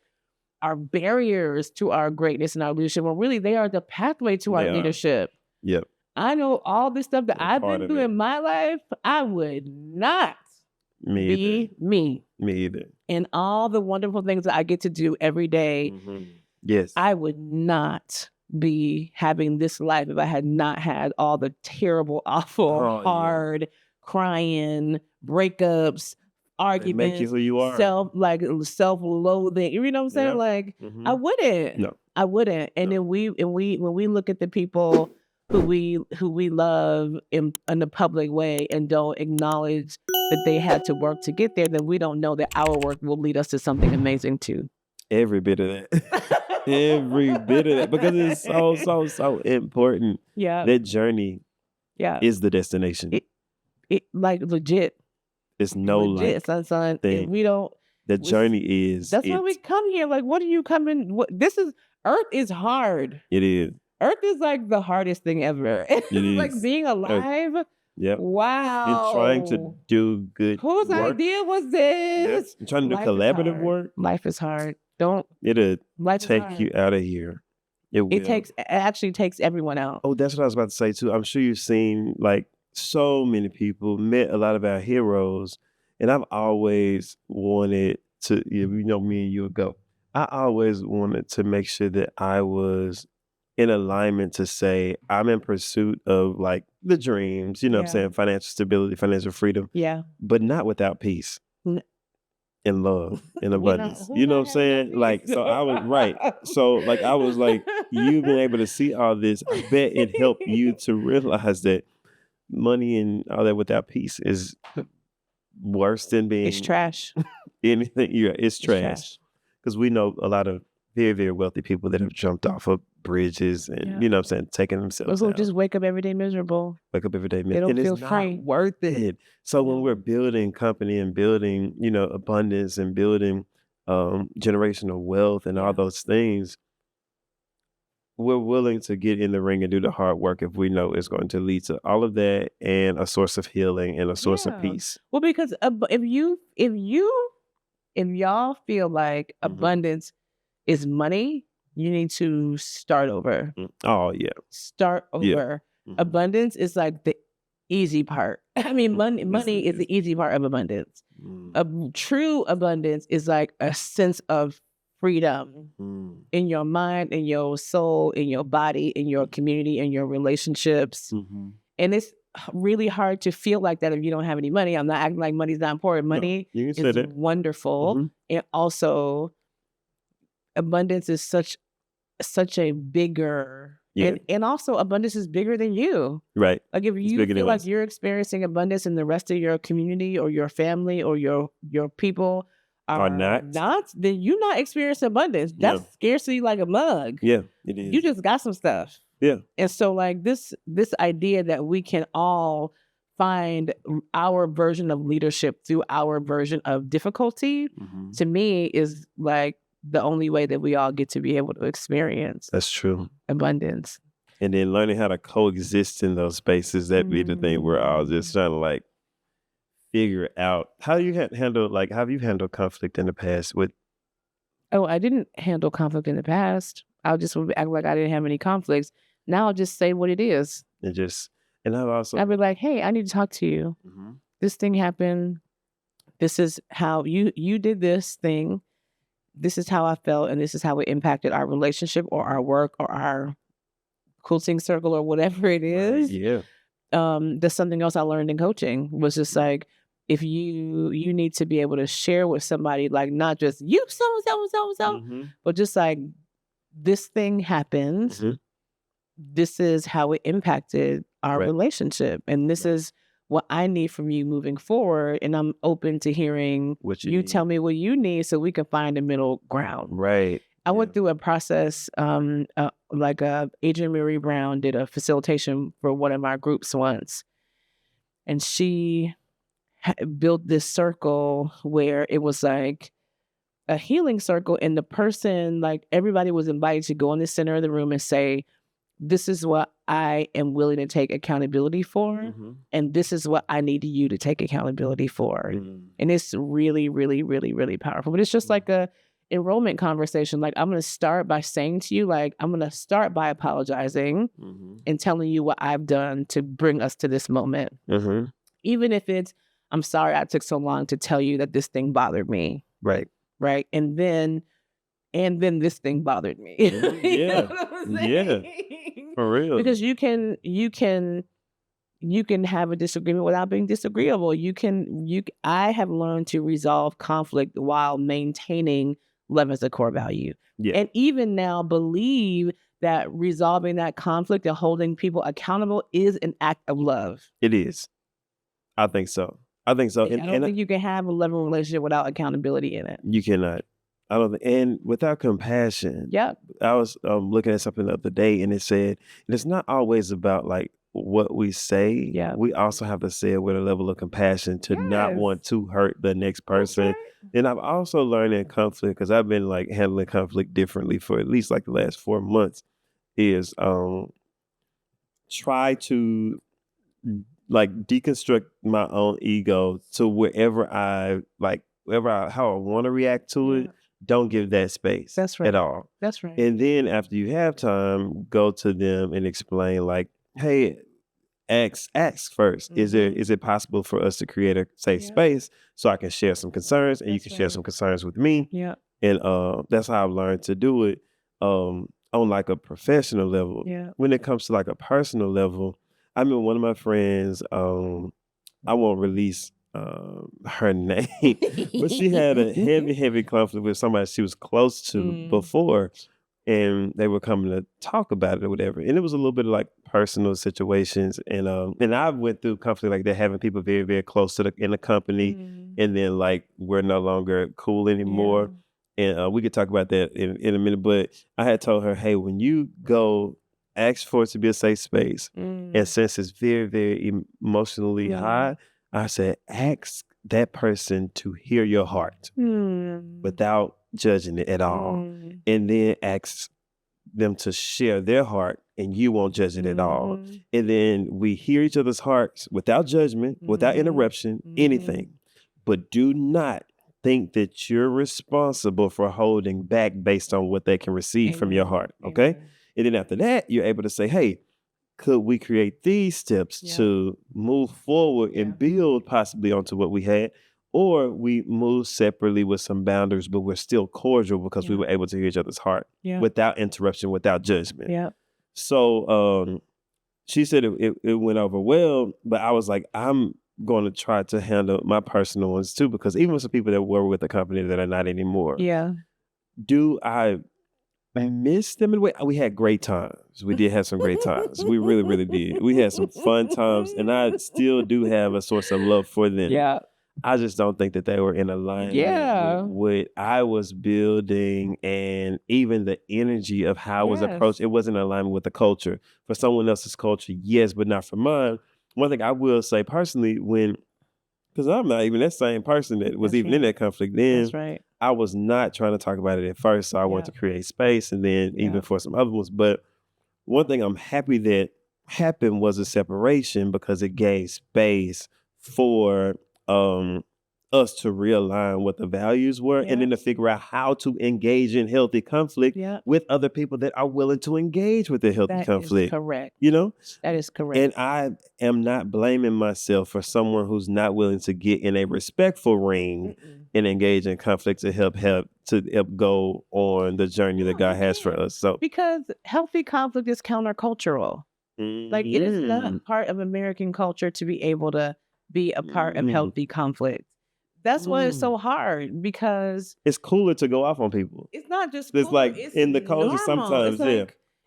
are barriers to our greatness and our leadership, when really they are the pathway to our leadership. Yep. I know all this stuff that I've been through in my life, I would not be me. Me either. And all the wonderful things that I get to do every day, yes, I would not be having this life if I had not had all the terrible, awful, hard, crying, breakups, arguments, make you who you are. Self-loathing. You know what I'm saying? Like, I wouldn't. No. I wouldn't. And then when we look at the people who we love in the public way and don't acknowledge that they had to work to get there, then we don't know that our work will lead us to something amazing too. Every bit of that. Every bit of that, because it's so important. Yeah, that journey. Yeah, is the destination. It like legit. It's no legit, son. If we don't. The journey is. That's why we come here. Like, what are you coming? Earth is hard. It is. Earth is like the hardest thing ever. It is. Like being alive. Yep. Wow. And trying to do good Whose work. idea was Yep. this? And trying to do Life is collaborative hard. work. Life is hard. Don't. It'll Life is take hard. you out of here. It will. It actually takes everyone out. Oh, that's what I was about to say too. I'm sure you've seen like so many people, met a lot of our heroes, and I've always wanted to, you know, me and you would go. I always wanted to make sure that I was in alignment to say I'm in pursuit of like the dreams, you know what I'm Yeah. saying, financial stability, financial freedom, Yeah. but not without peace N- and love and We're not- abundance. who You know not what I'm having no saying? Like, peace? so I was right. So like I was like, you've been able to see all this. I bet it helped you to realize that money and all that without peace is worse than being It's trash. anything. Yeah, it's It's trash. Because we know a lot of very, very wealthy people that have jumped off of bridges and, Yeah. you know what I'm saying, taking Those themselves who out. just wake up every day miserable. Wake up every day, They don't and feel it's not free. worth it. So when No. we're building company and building, you know, abundance and building generational wealth and Yeah. all those things, we're willing to get in the ring and do the hard work if we know it's going to lead to all of that and a source of healing and a source of Yeah. peace. Well, because if y'all feel like abundance is money, you need to start over. Oh yeah. Start Yeah. over. Abundance is like the easy part. I mean, money is the easy part of abundance. True abundance is like a sense of freedom in your mind, in your soul, in your body, in your community, in your relationships. And it's really hard to feel like that if you don't have any money. I'm not acting like money's not important. Money you can say is that. wonderful. And also abundance is such a bigger and also abundance is bigger than you. Right. Like if It's you bigger feel than like us. you're experiencing abundance and the rest of your community or your family or your people are not, then you're not experiencing abundance. That's scarcity like a mug. Yeah, it is. You just got some stuff. Yeah. And so like this idea that we can all find our version of leadership through our version of difficulty, to me is like the only way that we all get to be able to experience That's true. abundance. And then learning how to coexist in those spaces, that be the thing we're all just trying to like figure out. How do you handle, like, how have you handled conflict in the past with? Oh, I didn't handle conflict in the past. I just would act like I didn't have any conflicts. Now I'll just say what it is. And I've also, I'd be like, hey, I need to talk to you. This thing happened. This is how you did this thing. This is how I felt, and this is how it impacted our relationship or our work or our quilting circle or whatever it is. Yeah. That's something else I learned in coaching was just like, if you need to be able to share with somebody, like not just you so, but just like this thing happened. This is how it impacted our relationship, and this is what I need from you moving forward. And I'm open to hearing what you tell me what you need so we can find a middle ground. Right. I went through a process, like Adrienne Marie Brown did a facilitation for one of my groups once. And she built this circle where it was like a healing circle. And the person, like everybody was invited to go in the center of the room and say, this is what I am willing to take accountability for. And this is what I need you to take accountability for. And it's really, really, really, really powerful. But it's just like a enrollment conversation. Like I'm going to start by saying to you, like, I'm going to start by apologizing and telling you what I've done to bring us to this moment. Even if it's, I'm sorry I took so long to tell you that this thing bothered me. Right. Right. And then this thing bothered me. Yeah. Yeah. For real. Because you can have a disagreement without being disagreeable. I have learned to resolve conflict while maintaining love as a core value. Yeah. And even now believe that resolving that conflict and holding people accountable is an act of love. It is. I think so. I don't think you can have a loving relationship without accountability in it. You cannot. I don't think, and without compassion. Yeah. I was looking at something the other day, and it said, and it's not always about like what we say. Yeah. We also have to say it with a level of compassion to not want to hurt the next person. Right. And I've also learned in conflict, because I've been like handling conflict differently for at least like the last 4 months, is try to like deconstruct my own ego to wherever how I want to react to it. Don't give that space That's right. at all. That's right. And then after you have time, go to them and explain like, hey, ask first. Is it possible for us to create a safe space so I can share some concerns and you can share some concerns with me? Yeah. And that's how I've learned to do it on like a professional level. Yeah. When it comes to like a personal level, I mean, one of my friends, I won't release her name, but she had a heavy conflict with somebody she was close to before, and they were coming to talk about it or whatever. And it was a little bit of like personal situations, and I went through conflict like that, having people very, very close to in the company, and then like we're no longer cool anymore. And we could talk about that in a minute. But I had told her, hey, when you go ask for it to be a safe space, and since it's very, very emotionally high, I said, ask that person to hear your heart without judging it at all. And then ask them to share their heart and you won't judge it at all. And then we hear each other's hearts without judgment, without interruption, anything. But do not think that you're responsible for holding back based on what they can receive from your heart. Okay. And then after that, you're able to say, hey, could we create these steps to move forward and build possibly onto what we had? Or we move separately with some boundaries, but we're still cordial because we were able to hear each other's heart without interruption, without judgment. So she said it went over well, but I was like, I'm going to try to handle my personal ones too, because even with some people that were with the company that are not anymore, do I miss them in a way? We had great times. We did have some great times. We really, really did. We had some fun times, and I still do have a source of love for them. I just don't think that they were in alignment with what I was building, and even the energy of how I was approached. It wasn't in alignment with the culture. For someone else's culture, yes, but not for mine. One thing I will say personally, because I'm not even that same person that was in that conflict then. I was not trying to talk about it at first, so I wanted to create space, and then even for some other ones. But one thing I'm happy that happened was a separation, because it gave space for us to realign what the values were, and then to figure out how to engage in healthy conflict with other people that are willing to engage with the healthy conflict. That is correct. You know? That is correct. And I am not blaming myself for someone who's not willing to get in a respectful ring and engage in conflict to help go on the journey that God has for us. So because healthy conflict is countercultural. Like, it is not part of American culture to be able to be a part of healthy conflict. That's why it's so hard, because it's cooler to go off on people. It's not just it's like it's in the culture sometimes.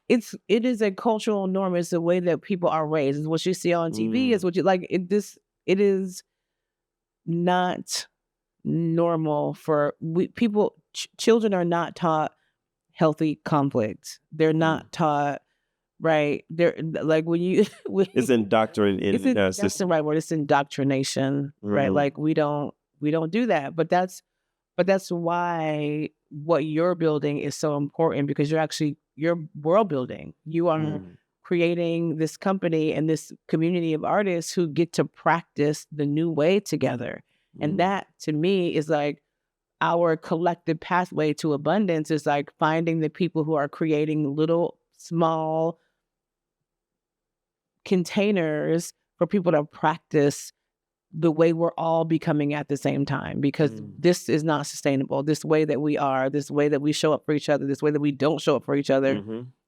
It is a cultural norm. It's the way that people are raised. It's what you see on TV. It's what you like. It is not normal for people. Children are not taught healthy conflict. They're not taught. Right. They're like, when you it's indoctrinated. That's the right word. It's indoctrination. Right. Like, we don't do that. But that's why what you're building is so important, because you're world building. You are creating this company and this community of artists who get to practice the new way together. And that, to me, is like our collective pathway to abundance, is like finding the people who are creating little small containers for people to practice the way we're all becoming at the same time, because this is not sustainable. This way that we are, this way that we show up for each other, this way that we don't show up for each other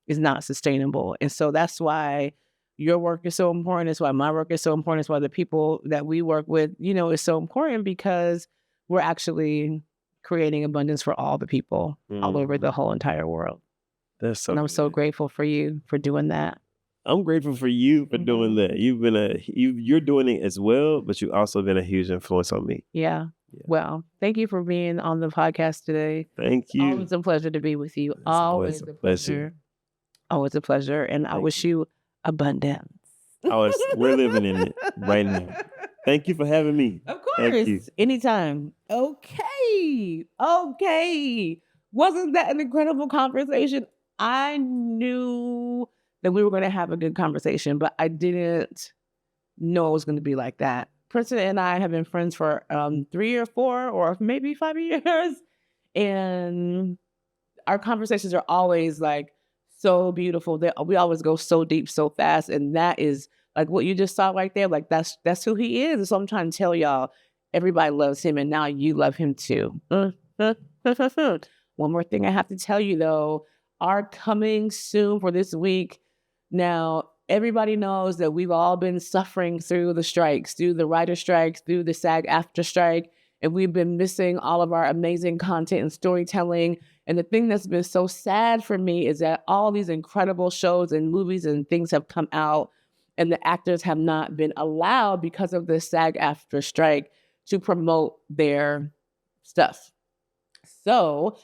is not sustainable. And so that's why your work is so important. It's why my work is so important. It's why the people that we work with, is so important, because we're actually creating abundance for all the people all over the whole entire world. That's so and I'm good. so grateful for you for doing that. I'm grateful for you for doing that. You've been you're doing it as well, but you've also been a huge influence on me. Yeah. Well, thank you for being on the podcast today. Thank you. Always a pleasure to be with you. It's Always a pleasure. Always a pleasure. And I wish you abundance. We're living in it right now. Thank you for having me. Of course. Anytime. Okay. Wasn't that an incredible conversation? I knew that we were going to have a good conversation, but I didn't know it was going to be like that. Princeton and I have been friends for 3 or 4 or maybe 5 years. And our conversations are always like so beautiful. We always go so deep, so fast. And that is like what you just saw right there. Like that's who he is. And so I'm trying to tell y'all, everybody loves him, and now you love him too. One more thing I have to tell you though, are coming soon for this week. Now, everybody knows that we've all been suffering through the strikes, through the writer strikes, through the SAG-AFTRA strike, and we've been missing all of our amazing content and storytelling. And the thing that's been so sad for me is that all these incredible shows and movies and things have come out, and the actors have not been allowed because of the SAG-AFTRA strike to promote their stuff. So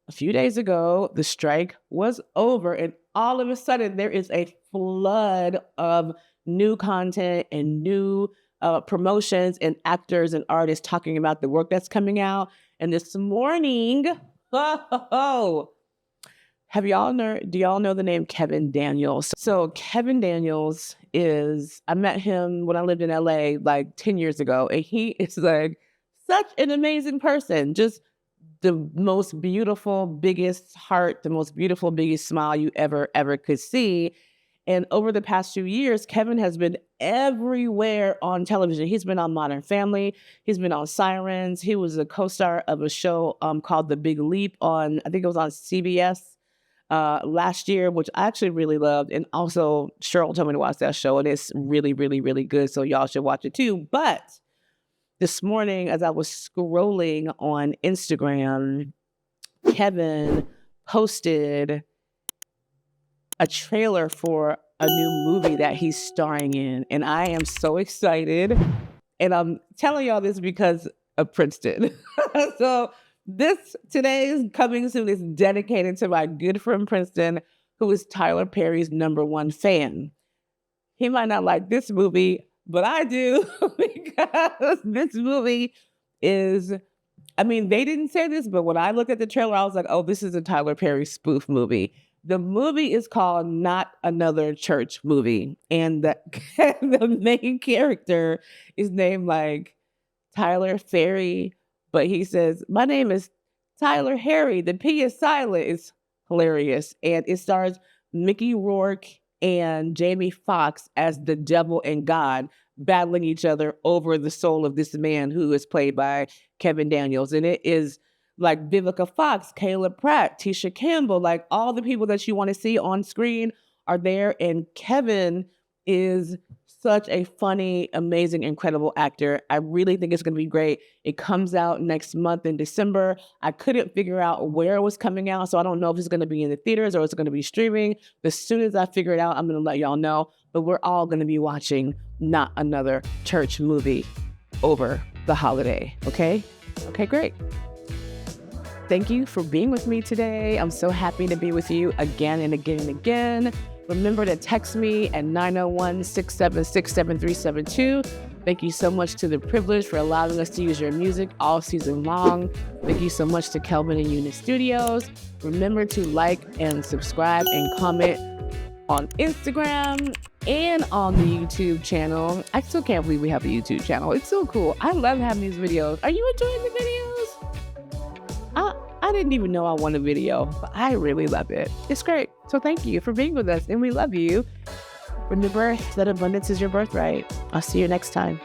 a few days ago, the strike was over, and all of a sudden there is a flood of new content and new promotions and actors and artists talking about the work that's coming out. And this morning, do y'all know the name Kevin Daniels? So Kevin Daniels I met him when I lived in LA like 10 years ago, and he is like such an amazing person. Just the most beautiful, biggest heart, the most beautiful, biggest smile you ever could see. And over the past few years, Kevin has been everywhere on television. He's been on Modern Family. He's been on Sirens. He was a co-star of a show called The Big Leap I think it was on CBS last year, which I actually really loved. And also Cheryl told me to watch that show, and it's really, really, really good. So y'all should watch it too. But this morning, as I was scrolling on Instagram, Kevin posted a trailer for a new movie that he's starring in. And I am so excited. And I'm telling y'all this because of Princeton. So today's Coming Soon is dedicated to my good friend Princeton, who is Tyler Perry's #1 fan. He might not like this movie, but I do, because this movie is, I mean, they didn't say this, but when I looked at the trailer, I was like, oh, this is a Tyler Perry spoof movie. The movie is called Not Another Church Movie. And the main character is named like Tyler Ferry, but he says, my name is Tyler Harry. The P is silent. It's hilarious. And it stars Mickey Rourke and Jamie Foxx as the devil and God battling each other over the soul of this man who is played by Kevin Daniels. And it is like Vivica Fox, Caleb Pratt, Tisha Campbell, like all the people that you want to see on screen are there. And Kevin is such a funny, amazing, incredible actor. I really think it's going to be great. It comes out next month in December. I couldn't figure out where it was coming out, so I don't know if it's going to be in the theaters or it's going to be streaming. As soon as I figure it out, I'm going to let y'all know. But we're all going to be watching Not Another Church Movie over the holiday. Okay? Okay, great. Thank you for being with me today. I'm so happy to be with you again and again and again. Remember to text me at 901-676-7372. Thank you so much to The Privilege for allowing us to use your music all season long. Thank you so much to Kelvin and Eunice Studios. Remember to like and subscribe and comment on Instagram and on the YouTube channel. I still can't believe we have a YouTube channel. It's so cool. I love having these videos. Are you enjoying the videos? I didn't even know I wanted a video, but I really love it. It's great. So thank you for being with us, and we love you. Remember that abundance is your birthright. I'll see you next time.